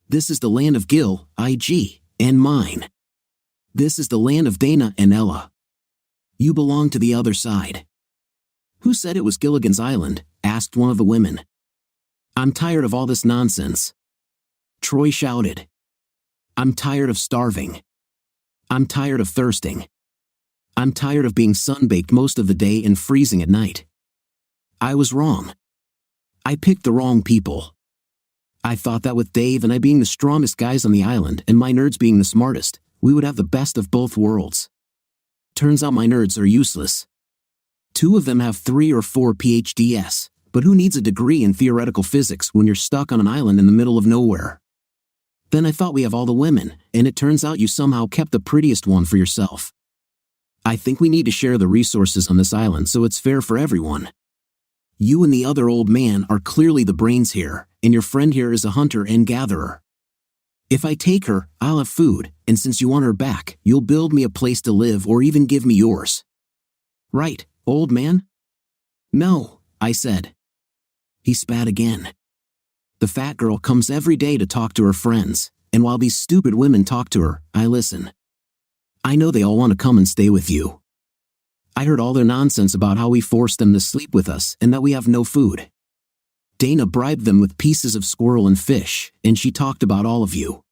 This is the land of Gil, IG, and mine. This is the land of Dana and Ella. You belong to the other side." "Who said it was Gilligan's Island?" asked one of the women. "I'm tired of all this nonsense," Troy shouted. "I'm tired of starving. I'm tired of thirsting. I'm tired of being sunbaked most of the day and freezing at night. I was wrong. I picked the wrong people. I thought that with Dave and I being the strongest guys on the island and my nerds being the smartest, we would have the best of both worlds. Turns out my nerds are useless. Two of them have 3 or 4 PhDs, but who needs a degree in theoretical physics when you're stuck on an island in the middle of nowhere? Then I thought we have all the women, and it turns out you somehow kept the prettiest one for yourself. I think we need to share the resources on this island so it's fair for everyone. You and the other old man are clearly the brains here, and your friend here is a hunter and gatherer. If I take her, I'll have food, and since you want her back, you'll build me a place to live or even give me yours. Right, old man?" "No," I said. He spat again. "The fat girl comes every day to talk to her friends, and while these stupid women talk to her, I listen. I know they all want to come and stay with you. I heard all their nonsense about how we forced them to sleep with us and that we have no food. Dana bribed them with pieces of squirrel and fish, and she talked about all of you.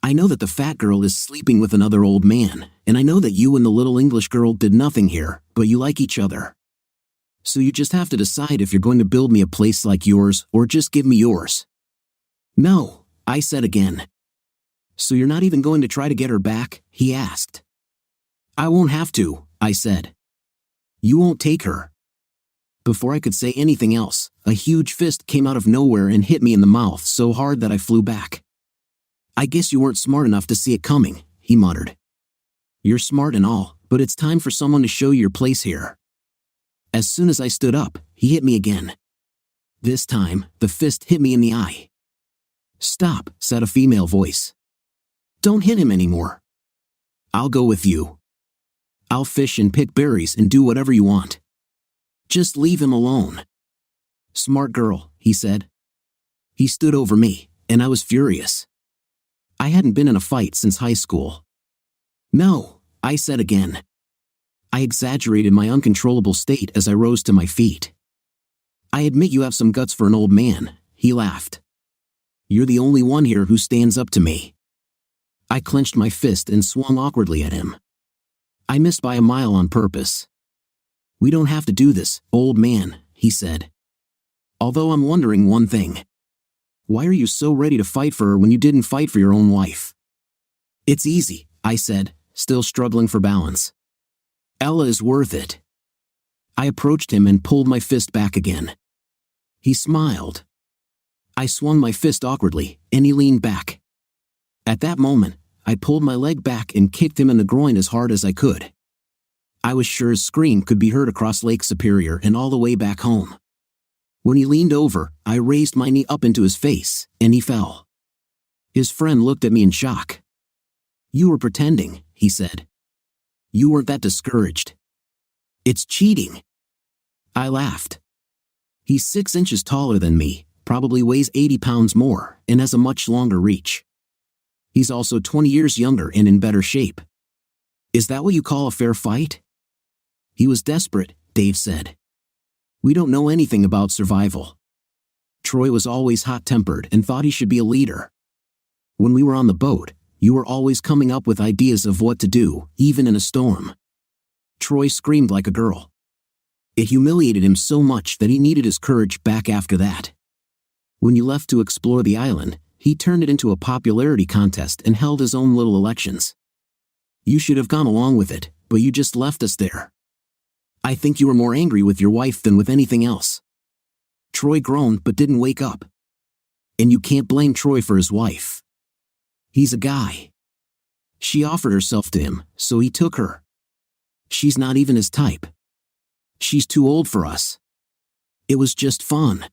I know that the fat girl is sleeping with another old man, and I know that you and the little English girl did nothing here, but you like each other. So you just have to decide if you're going to build me a place like yours or just give me yours." "No," I said again. "So you're not even going to try to get her back?" he asked. "I won't have to," I said. "You won't take her." Before I could say anything else, a huge fist came out of nowhere and hit me in the mouth so hard that I flew back. "I guess you weren't smart enough to see it coming," he muttered. "You're smart and all, but it's time for someone to show you your place here." As soon as I stood up, he hit me again. This time, the fist hit me in the eye. "Stop," said a female voice. "Don't hit him anymore. I'll go with you. I'll fish and pick berries and do whatever you want. Just leave him alone." "Smart girl," he said. He stood over me, and I was furious. I hadn't been in a fight since high school. "No," I said again. I exaggerated my uncontrollable state as I rose to my feet. "I admit you have some guts for an old man," he laughed. "You're the only one here who stands up to me." I clenched my fist and swung awkwardly at him. I missed by a mile on purpose. "We don't have to do this, old man," he said. "Although I'm wondering one thing. Why are you so ready to fight for her when you didn't fight for your own wife?" "It's easy," I said, still struggling for balance. "Ella is worth it." I approached him and pulled my fist back again. He smiled. I swung my fist awkwardly, and he leaned back. At that moment, I pulled my leg back and kicked him in the groin as hard as I could. I was sure his scream could be heard across Lake Superior and all the way back home. When he leaned over, I raised my knee up into his face, and he fell. His friend looked at me in shock. "You were pretending," he said. "You weren't that discouraged." "It's cheating." I laughed. He's 6 inches taller than me, probably weighs 80 pounds more, and has a much longer reach. He's also 20 years younger and in better shape. "Is that what you call a fair fight?" "He was desperate," Dave said. "We don't know anything about survival." Troy was always hot-tempered and thought he should be a leader. When we were on the boat, you were always coming up with ideas of what to do, even in a storm. Troy screamed like a girl. It humiliated him so much that he needed his courage back after that. When you left to explore the island, he turned it into a popularity contest and held his own little elections. You should have gone along with it, but you just left us there. I think you were more angry with your wife than with anything else." Troy groaned but didn't wake up. "And you can't blame Troy for his wife. He's a guy. She offered herself to him, so he took her. She's not even his type. She's too old for us. It was just fun.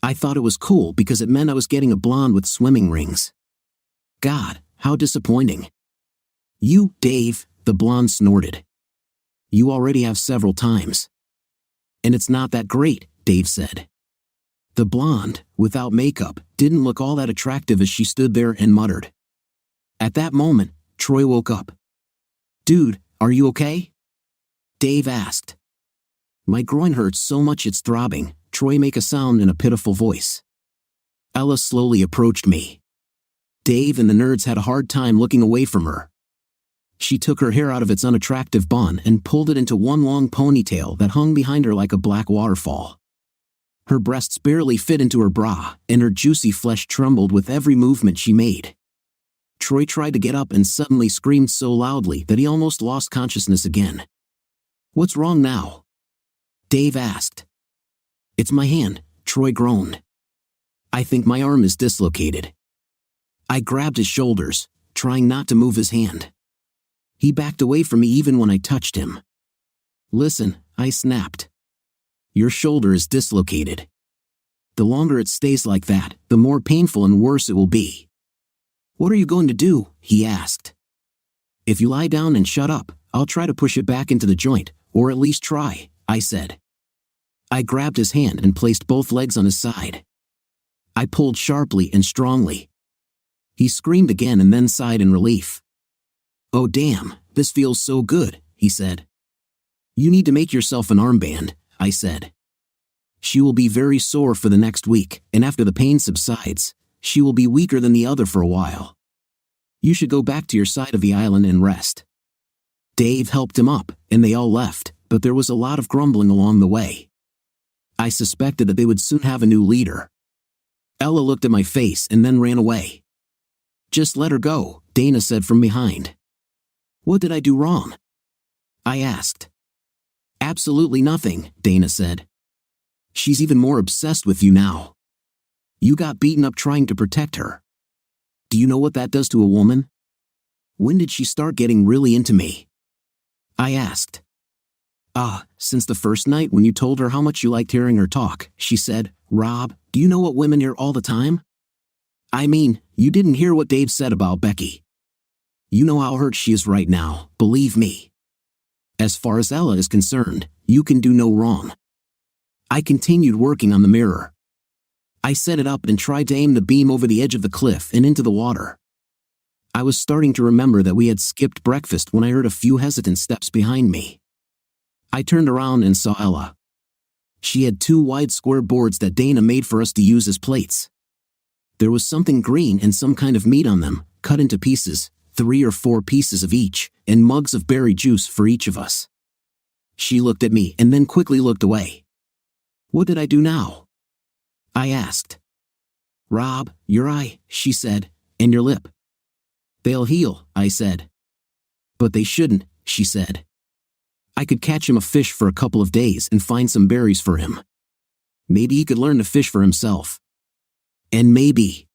I thought it was cool because it meant I was getting a blonde with swimming rings. God, how disappointing." "You, Dave," the blonde snorted. "You already have several times." "And it's not that great," Dave said. The blonde, without makeup, didn't look all that attractive as she stood there and muttered. At that moment, Troy woke up. "Dude, are you okay?" Dave asked. "My groin hurts so much it's throbbing," Troy made a sound in a pitiful voice. Ella slowly approached me. Dave and the nerds had a hard time looking away from her. She took her hair out of its unattractive bun and pulled it into one long ponytail that hung behind her like a black waterfall. Her breasts barely fit into her bra, and her juicy flesh trembled with every movement she made. Troy tried to get up and suddenly screamed so loudly that he almost lost consciousness again. "What's wrong now?" Dave asked. "It's my hand," Troy groaned. "I think my arm is dislocated." I grabbed his shoulders, trying not to move his hand. He backed away from me even when I touched him. "Listen," I snapped. "Your shoulder is dislocated. The longer it stays like that, the more painful and worse it will be." "What are you going to do?" he asked. "If you lie down and shut up, I'll try to push it back into the joint, or at least try," I said. I grabbed his hand and placed both legs on his side. I pulled sharply and strongly. He screamed again and then sighed in relief. "Oh damn, this feels so good," he said. "You need to make yourself an armband," I said. "She will be very sore for the next week, and after the pain subsides, she will be weaker than the other for a while. You should go back to your side of the island and rest." Dave helped him up, and they all left, but there was a lot of grumbling along the way. I suspected that they would soon have a new leader. Ella looked at my face and then ran away. "Just let her go," Dana said from behind. "What did I do wrong?" I asked. "Absolutely nothing," Dana said. "She's even more obsessed with you now. You got beaten up trying to protect her. Do you know what that does to a woman?" "When did she start getting really into me?" I asked. Since the first night when you told her how much you liked hearing her talk," she said. "Rob, do you know what women hear all the time?" "I mean, you didn't hear what Dave said about Becky. You know how hurt she is right now, believe me. As far as Ella is concerned, you can do no wrong." I continued working on the mirror. I set it up and tried to aim the beam over the edge of the cliff and into the water. I was starting to remember that we had skipped breakfast when I heard a few hesitant steps behind me. I turned around and saw Ella. She had 2 wide square boards that Dana made for us to use as plates. There was something green and some kind of meat on them, cut into pieces, 3 or 4 pieces of each, and mugs of berry juice for each of us. She looked at me and then quickly looked away. "What did I do now?" I asked. "Rob, your eye," she said, "and your lip." "They'll heal," I said. "But they shouldn't," she said. "I could catch him a fish for a couple of days and find some berries for him. Maybe he could learn to fish for himself." And maybe.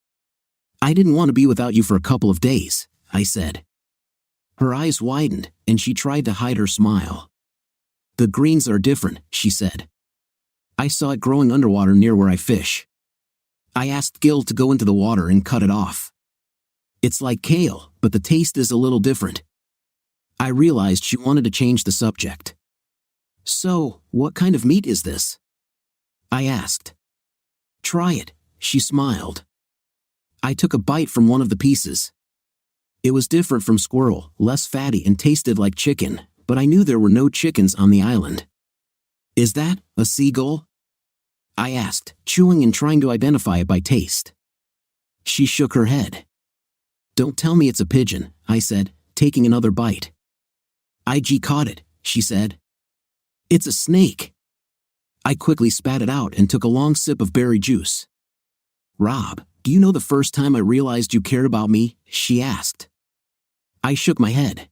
I didn't want to be without you for a couple of days, I said. Her eyes widened, and she tried to hide her smile. The greens are different, she said. I saw it growing underwater near where I fish. I asked Gil to go into the water and cut it off. It's like kale, but the taste is a little different. I realized she wanted to change the subject. So, what kind of meat is this? I asked. Try it, she smiled. I took a bite from one of the pieces. It was different from squirrel, less fatty and tasted like chicken, but I knew there were no chickens on the island. Is that a seagull? I asked, chewing and trying to identify it by taste. She shook her head. Don't tell me it's a pigeon, I said, taking another bite. IG caught it, she said. It's a snake. I quickly spat it out and took a long sip of berry juice. Rob, do you know the first time I realized you cared about me? She asked. I shook my head.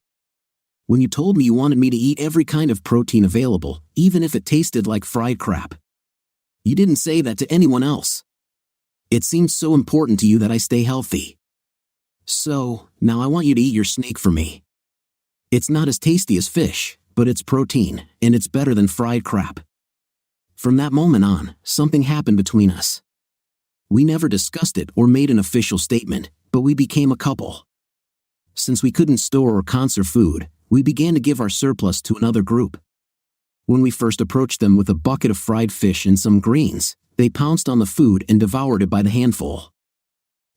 When you told me you wanted me to eat every kind of protein available, even if it tasted like fried crap. You didn't say that to anyone else. It seems so important to you that I stay healthy. So, now I want you to eat your snake for me. It's not as tasty as fish, but it's protein, and it's better than fried crap. From that moment on, something happened between us. We never discussed it or made an official statement, but we became a couple. Since we couldn't store or conserve food, we began to give our surplus to another group. When we first approached them with a bucket of fried fish and some greens, they pounced on the food and devoured it by the handful.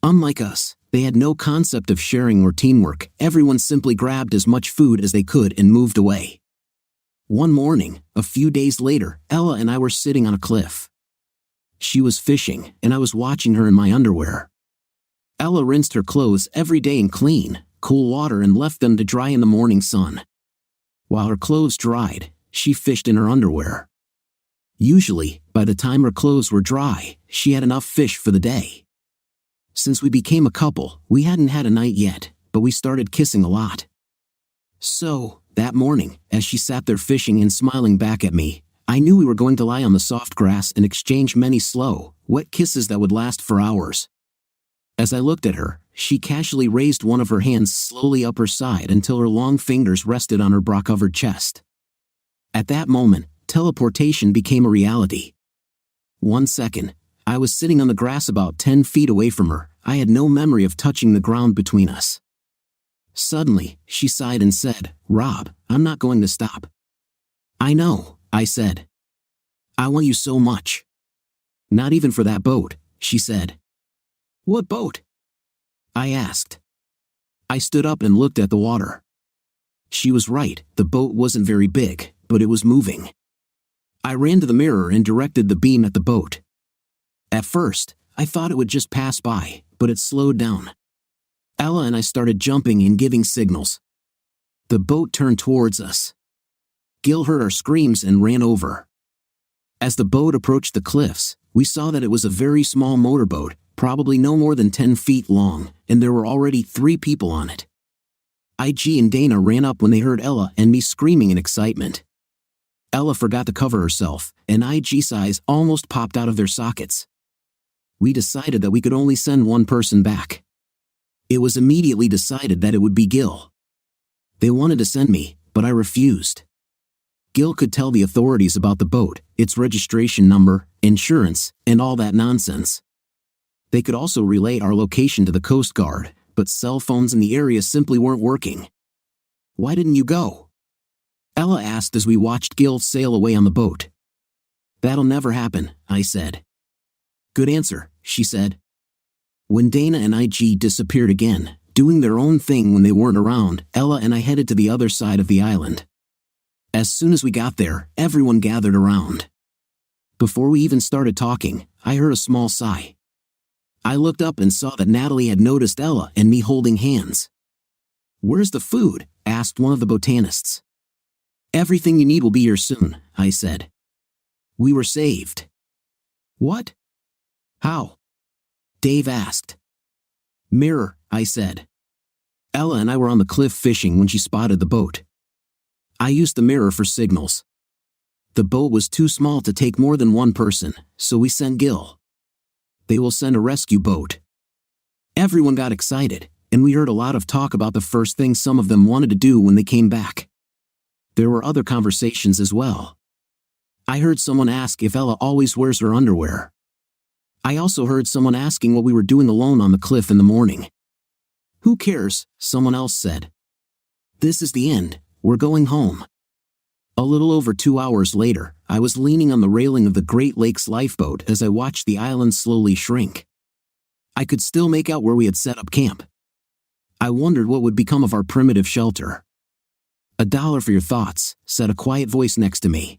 Unlike us, they had no concept of sharing or teamwork. Everyone simply grabbed as much food as they could and moved away. One morning, a few days later, Ella and I were sitting on a cliff. She was fishing, and I was watching her in my underwear. Ella rinsed her clothes every day in clean, cool water and left them to dry in the morning sun. While her clothes dried, she fished in her underwear. Usually, by the time her clothes were dry, she had enough fish for the day. Since we became a couple, we hadn't had a night yet, but we started kissing a lot. So, that morning, as she sat there fishing and smiling back at me, I knew we were going to lie on the soft grass and exchange many slow, wet kisses that would last for hours. As I looked at her, she casually raised one of her hands slowly up her side until her long fingers rested on her bra-covered chest. At that moment, teleportation became a reality. 1 second, I was sitting on the grass about 10 feet away from her. I had no memory of touching the ground between us. Suddenly, she sighed and said, Rob, I'm not going to stop. I know, I said. I want you so much. Not even for that boat, she said. What boat? I asked. I stood up and looked at the water. She was right, the boat wasn't very big, but it was moving. I ran to the mirror and directed the beam at the boat. At first, I thought it would just pass by, but it slowed down. Ella and I started jumping and giving signals. The boat turned towards us. Gil heard our screams and ran over. As the boat approached the cliffs, we saw that it was a very small motorboat, probably no more than 10 feet long, and there were already 3 people on it. IG and Dana ran up when they heard Ella and me screaming in excitement. Ella forgot to cover herself, and IG's eyes almost popped out of their sockets. We decided that we could only send one person back. It was immediately decided that it would be Gil. They wanted to send me, but I refused. Gil could tell the authorities about the boat, its registration number, insurance, and all that nonsense. They could also relay our location to the Coast Guard, but cell phones in the area simply weren't working. Why didn't you go? Ella asked as we watched Gil sail away on the boat. That'll never happen, I said. Good answer, she said. When Dana and IG disappeared again, doing their own thing when they weren't around, Ella and I headed to the other side of the island. As soon as we got there, everyone gathered around. Before we even started talking, I heard a small sigh. I looked up and saw that Natalie had noticed Ella and me holding hands. Where's the food? Asked one of the botanists. Everything you need will be here soon, I said. We were saved. What? How? Dave asked. Mirror, I said. Ella and I were on the cliff fishing when she spotted the boat. I used the mirror for signals. The boat was too small to take more than one person, so we sent Gil. They will send a rescue boat. Everyone got excited, and we heard a lot of talk about the first thing some of them wanted to do when they came back. There were other conversations as well. I heard someone ask if Ella always wears her underwear. I also heard someone asking what we were doing alone on the cliff in the morning. Who cares? Someone else said. This is the end, we're going home. A little over 2 hours later, I was leaning on the railing of the Great Lakes lifeboat as I watched the island slowly shrink. I could still make out where we had set up camp. I wondered what would become of our primitive shelter. $1 for your thoughts, said a quiet voice next to me.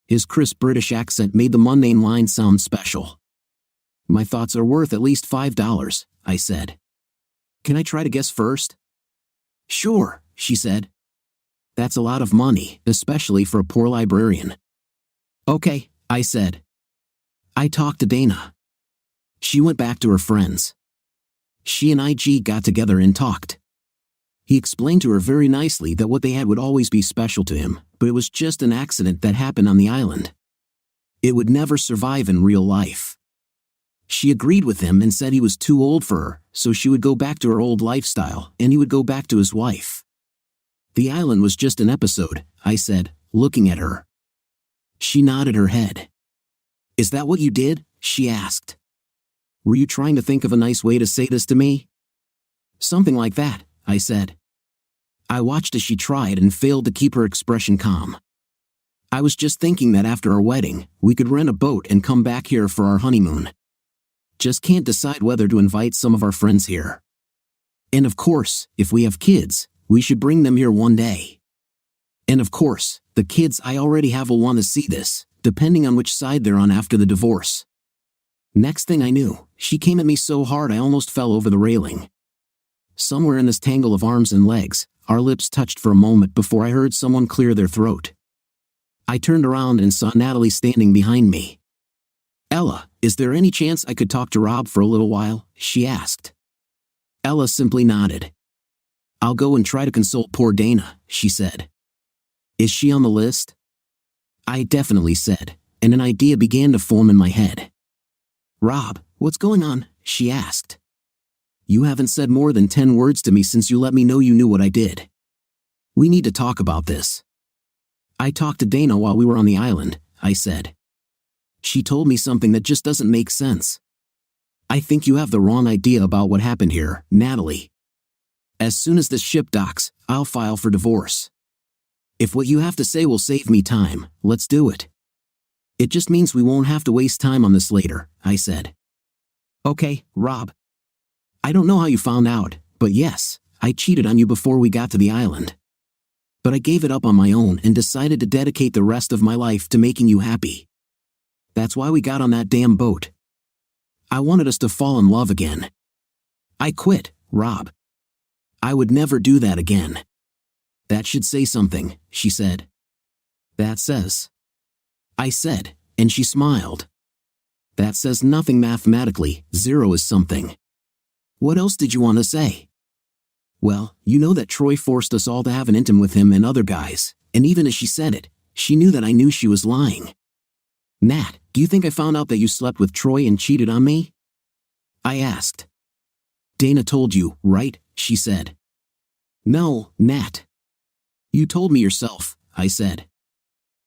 His crisp British accent made the mundane line sound special. My thoughts are worth at least $5, I said. Can I try to guess first? Sure, she said. That's a lot of money, especially for a poor librarian. Okay, I said. I talked to Dana. She went back to her friends. She and IG got together and talked. He explained to her very nicely that what they had would always be special to him, but it was just an accident that happened on the island. It would never survive in real life. She agreed with him and said he was too old for her, so she would go back to her old lifestyle and he would go back to his wife. The island was just an episode, I said, looking at her. She nodded her head. Is that what you did? She asked. Were you trying to think of a nice way to say this to me? Something like that, I said. I watched as she tried and failed to keep her expression calm. I was just thinking that after our wedding, we could rent a boat and come back here for our honeymoon. Just can't decide whether to invite some of our friends here. And of course, if we have kids, we should bring them here one day. And of course, the kids I already have will want to see this, depending on which side they're on after the divorce. Next thing I knew, she came at me so hard I almost fell over the railing. Somewhere in this tangle of arms and legs, our lips touched for a moment before I heard someone clear their throat. I turned around and saw Natalie standing behind me. Ella, is there any chance I could talk to Rob for a little while? She asked. Ella simply nodded. I'll go and try to console poor Dana, she said. Is she on the list? I definitely said, and an idea began to form in my head. Rob, what's going on? She asked. You haven't said more than 10 words to me since you let me know you knew what I did. We need to talk about this. I talked to Dana while we were on the island, I said. She told me something that just doesn't make sense. I think you have the wrong idea about what happened here, Natalie. As soon as this ship docks, I'll file for divorce. If what you have to say will save me time, let's do it. It just means we won't have to waste time on this later, I said. Okay, Rob. I don't know how you found out, but yes, I cheated on you before we got to the island. But I gave it up on my own and decided to dedicate the rest of my life to making you happy. That's why we got on that damn boat. I wanted us to fall in love again. I quit, Rob. I would never do that again. That should say something, she said. That says. I said, and she smiled. That says nothing mathematically, 0 is something. What else did you want to say? Well, you know that Troy forced us all to have an intim with him and other guys, and even as she said it, she knew that I knew she was lying. Nat, do you think I found out that you slept with Troy and cheated on me? I asked. Dana told you, right? She said. No, Nat. You told me yourself, I said.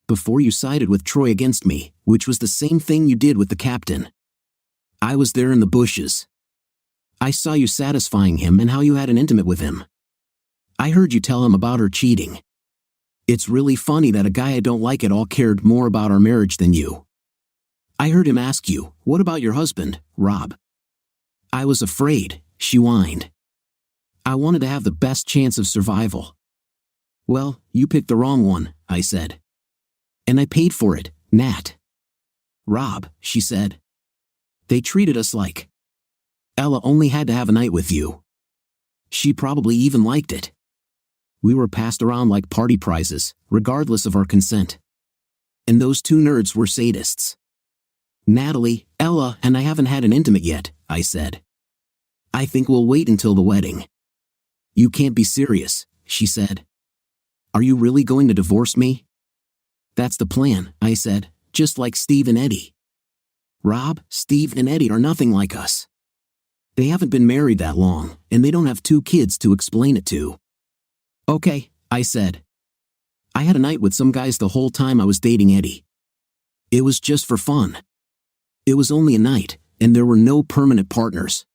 Before you sided with Troy against me, which was the same thing you did with the captain. I was there in the bushes. I saw you satisfying him and how you had an intimate with him. I heard you tell him about her cheating. It's really funny that a guy I don't like at all cared more about our marriage than you. I heard him ask you, what about your husband, Rob? I was afraid, she whined. I wanted to have the best chance of survival. Well, you picked the wrong one, I said. And I paid for it, Nat. Rob, she said. They treated us like. Ella only had to have a night with you. She probably even liked it. We were passed around like party prizes, regardless of our consent. And those two nerds were sadists. Natalie, Ella, and I haven't had an intimate yet, I said. I think we'll wait until the wedding. You can't be serious, she said. Are you really going to divorce me? That's the plan, I said, just like Steve and Eddie. Rob, Steve, and Eddie are nothing like us. They haven't been married that long, and they don't have 2 kids to explain it to. Okay, I said. I had a night with some guys the whole time I was dating Eddie. It was just for fun. It was only a night, and there were no permanent partners.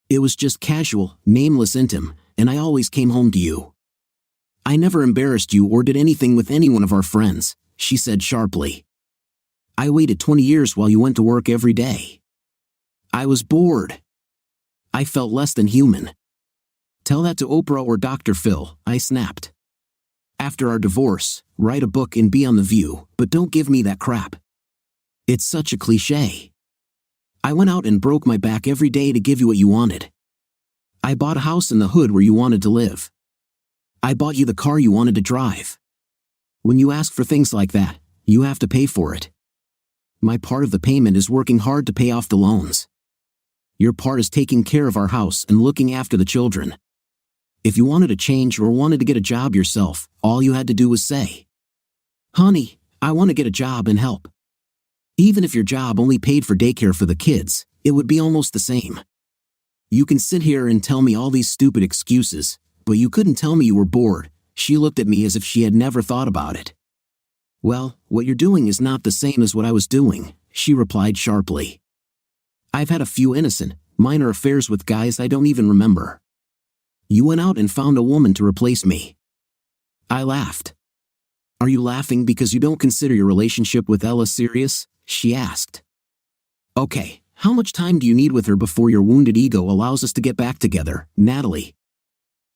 It was just casual, nameless intim, and I always came home to you. I never embarrassed you or did anything with any one of our friends, she said sharply. I waited 20 years while you went to work every day. I was bored. I felt less than human. Tell that to Oprah or Dr. Phil, I snapped. After our divorce, write a book and be on The View, but don't give me that crap. It's such a cliché. I went out and broke my back every day to give you what you wanted. I bought a house in the hood where you wanted to live. I bought you the car you wanted to drive. When you ask for things like that, you have to pay for it. My part of the payment is working hard to pay off the loans. Your part is taking care of our house and looking after the children. If you wanted to change or wanted to get a job yourself, all you had to do was say, "Honey, I want to get a job and help." Even if your job only paid for daycare for the kids, it would be almost the same. You can sit here and tell me all these stupid excuses, but you couldn't tell me you were bored. She looked at me as if she had never thought about it. Well, what you're doing is not the same as what I was doing, she replied sharply. I've had a few innocent, minor affairs with guys I don't even remember. You went out and found a woman to replace me. I laughed. Are you laughing because you don't consider your relationship with Ella serious? She asked. Okay, how much time do you need with her before your wounded ego allows us to get back together, Natalie?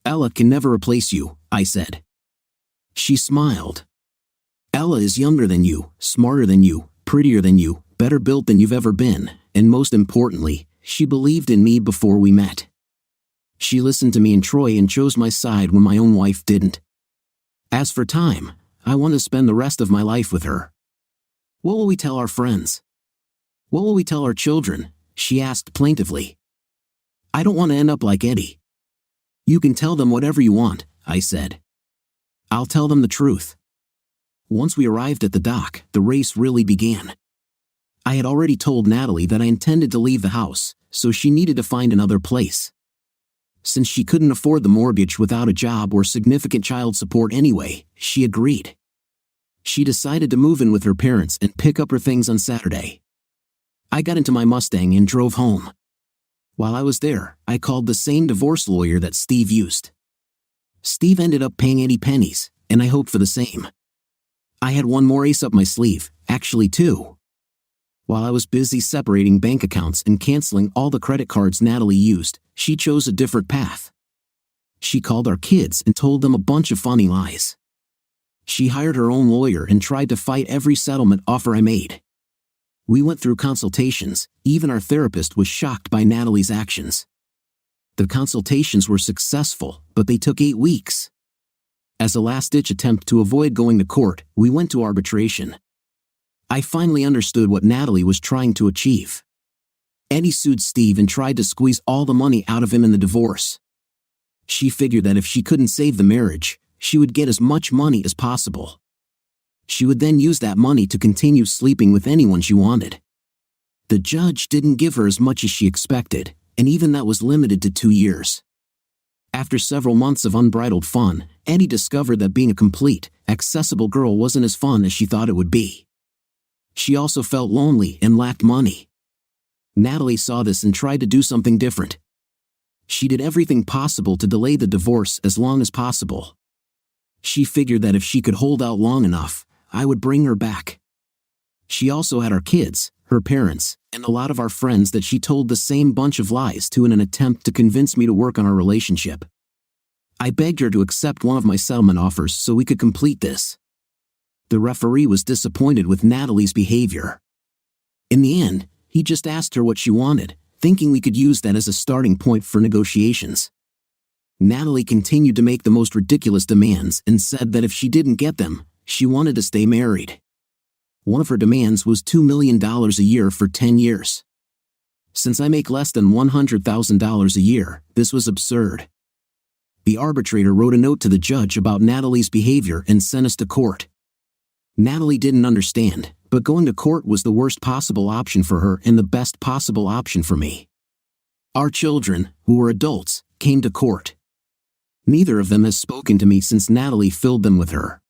Ella can never replace you, I said. She smiled. Ella is younger than you, smarter than you, prettier than you, better built than you've ever been, and most importantly, she believed in me before we met. She listened to me and Troy and chose my side when my own wife didn't. As for time, I want to spend the rest of my life with her. What will we tell our friends? What will we tell our children? She asked plaintively. I don't want to end up like Eddie. You can tell them whatever you want, I said. I'll tell them the truth. Once we arrived at the dock, the race really began. I had already told Natalie that I intended to leave the house, so she needed to find another place. Since she couldn't afford the mortgage without a job or significant child support anyway, she agreed. She decided to move in with her parents and pick up her things on Saturday. I got into my Mustang and drove home. While I was there, I called the same divorce lawyer that Steve used. Steve ended up paying 80 pennies, and I hoped for the same. I had one more ace up my sleeve, actually 2. While I was busy separating bank accounts and canceling all the credit cards Natalie used, she chose a different path. She called our kids and told them a bunch of funny lies. She hired her own lawyer and tried to fight every settlement offer I made. We went through consultations, even our therapist was shocked by Natalie's actions. The consultations were successful, but they took 8 weeks. As a last-ditch attempt to avoid going to court, we went to arbitration. I finally understood what Natalie was trying to achieve. Eddie sued Steve and tried to squeeze all the money out of him in the divorce. She figured that if she couldn't save the marriage, she would get as much money as possible. She would then use that money to continue sleeping with anyone she wanted. The judge didn't give her as much as she expected, and even that was limited to 2 years. After several months of unbridled fun, Eddie discovered that being a complete, accessible girl wasn't as fun as she thought it would be. She also felt lonely and lacked money. Natalie saw this and tried to do something different. She did everything possible to delay the divorce as long as possible. She figured that if she could hold out long enough, I would bring her back. She also had our kids, her parents, and a lot of our friends that she told the same bunch of lies to in an attempt to convince me to work on our relationship. I begged her to accept one of my settlement offers so we could complete this. The referee was disappointed with Natalie's behavior. In the end, he just asked her what she wanted, thinking we could use that as a starting point for negotiations. Natalie continued to make the most ridiculous demands and said that if she didn't get them, she wanted to stay married. One of her demands was $2 million a year for 10 years. Since I make less than $100,000 a year, this was absurd. The arbitrator wrote a note to the judge about Natalie's behavior and sent us to court. Natalie didn't understand, but going to court was the worst possible option for her and the best possible option for me. Our children, who were adults, came to court. Neither of them has spoken to me since Natalie filled them with her.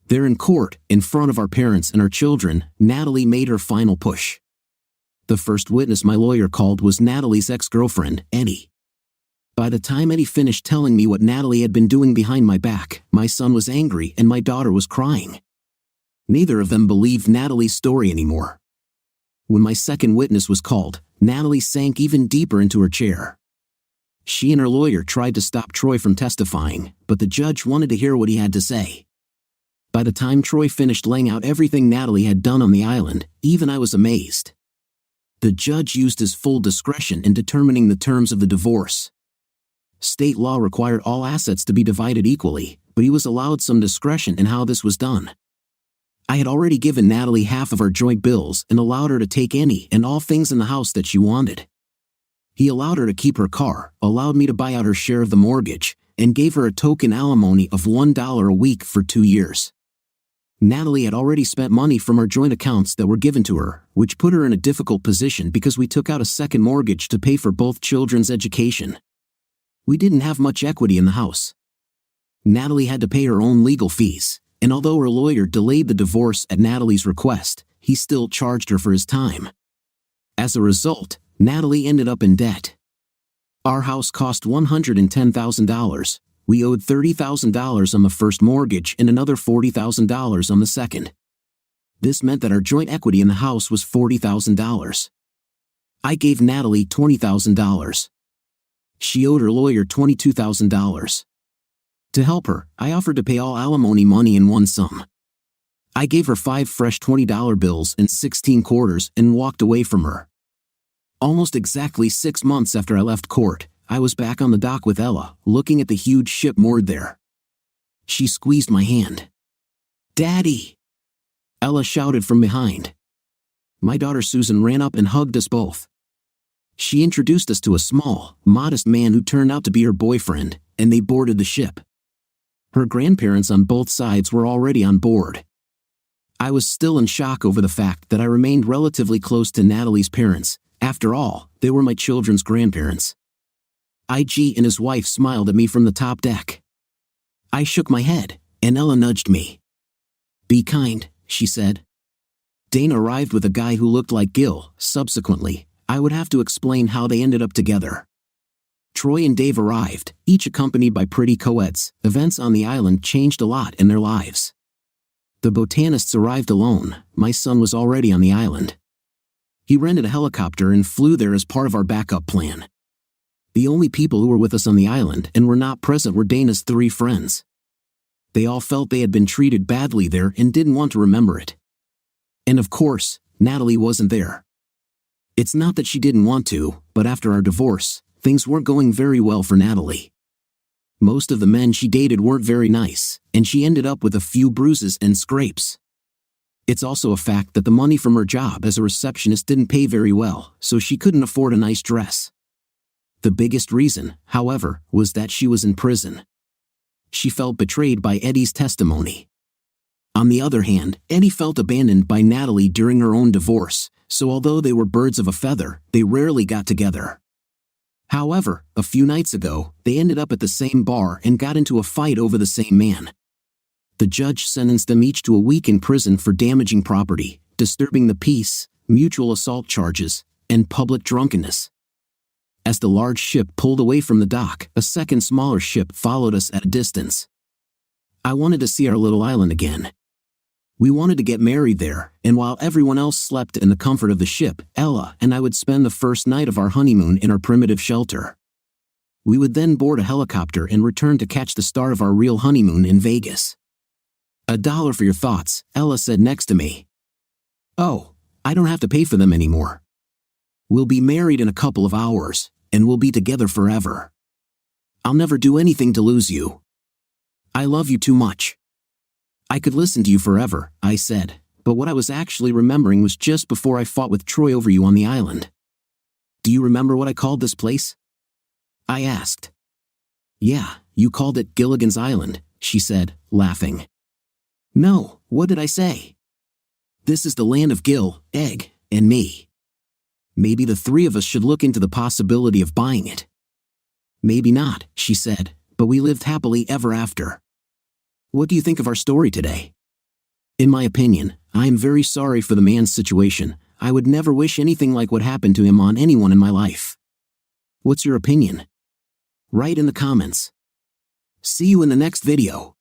There in court, in front of our parents and our children, Natalie made her final push. The first witness my lawyer called was Natalie's ex-girlfriend, Eddie. By the time Eddie finished telling me what Natalie had been doing behind my back, my son was angry and my daughter was crying. Neither of them believed Natalie's story anymore. When my second witness was called, Natalie sank even deeper into her chair. She and her lawyer tried to stop Troy from testifying, but the judge wanted to hear what he had to say. By the time Troy finished laying out everything Natalie had done on the island, even I was amazed. The judge used his full discretion in determining the terms of the divorce. State law required all assets to be divided equally, but he was allowed some discretion in how this was done. I had already given Natalie half of our joint bills and allowed her to take any and all things in the house that she wanted. He allowed her to keep her car, allowed me to buy out her share of the mortgage, and gave her a token alimony of $1 a week for 2 years. Natalie had already spent money from our joint accounts that were given to her, which put her in a difficult position because we took out a second mortgage to pay for both children's education. We didn't have much equity in the house. Natalie had to pay her own legal fees, and although her lawyer delayed the divorce at Natalie's request, he still charged her for his time. As a result, Natalie ended up in debt. Our house cost $110,000. We owed $30,000 on the first mortgage and another $40,000 on the second. This meant that our joint equity in the house was $40,000. I gave Natalie $20,000. She owed her lawyer $22,000. To help her, I offered to pay all alimony money in one sum. I gave her 5 fresh $20 bills and 16 quarters and walked away from her. Almost exactly 6 months after I left court, I was back on the dock with Ella, looking at the huge ship moored there. She squeezed my hand. "Daddy!" Ella shouted from behind. My daughter Susan ran up and hugged us both. She introduced us to a small, modest man who turned out to be her boyfriend, and they boarded the ship. Her grandparents on both sides were already on board. I was still in shock over the fact that I remained relatively close to Natalie's parents. After all, they were my children's grandparents. IG and his wife smiled at me from the top deck. I shook my head, and Ella nudged me. "Be kind," she said. Dana arrived with a guy who looked like Gil. Subsequently, I would have to explain how they ended up together. Troy and Dave arrived, each accompanied by pretty co-eds. Events on the island changed a lot in their lives. The botanists arrived alone. My son was already on the island. He rented a helicopter and flew there as part of our backup plan. The only people who were with us on the island and were not present were Dana's 3 friends. They all felt they had been treated badly there and didn't want to remember it. And of course, Natalie wasn't there. It's not that she didn't want to, but after our divorce, things weren't going very well for Natalie. Most of the men she dated weren't very nice, and she ended up with a few bruises and scrapes. It's also a fact that the money from her job as a receptionist didn't pay very well, so she couldn't afford a nice dress. The biggest reason, however, was that she was in prison. She felt betrayed by Eddie's testimony. On the other hand, Eddie felt abandoned by Natalie during her own divorce, so although they were birds of a feather, they rarely got together. However, a few nights ago, they ended up at the same bar and got into a fight over the same man. The judge sentenced them each to a week in prison for damaging property, disturbing the peace, mutual assault charges, and public drunkenness. As the large ship pulled away from the dock, a second smaller ship followed us at a distance. I wanted to see our little island again. We wanted to get married there, and while everyone else slept in the comfort of the ship, Ella and I would spend the first night of our honeymoon in our primitive shelter. We would then board a helicopter and return to catch the start of our real honeymoon in Vegas. $1 for your thoughts, Ella said next to me. Oh, I don't have to pay for them anymore. We'll be married in a couple of hours, and we'll be together forever. I'll never do anything to lose you. I love you too much. I could listen to you forever, I said, but what I was actually remembering was just before I fought with Troy over you on the island. Do you remember what I called this place? I asked. Yeah, you called it Gilligan's Island, she said, laughing. No, what did I say? This is the land of Gil, Egg, and me. Maybe the three of us should look into the possibility of buying it. Maybe not, she said, but we lived happily ever after. What do you think of our story today? In my opinion, I am very sorry for the man's situation. I would never wish anything like what happened to him on anyone in my life. What's your opinion? Write in the comments. See you in the next video.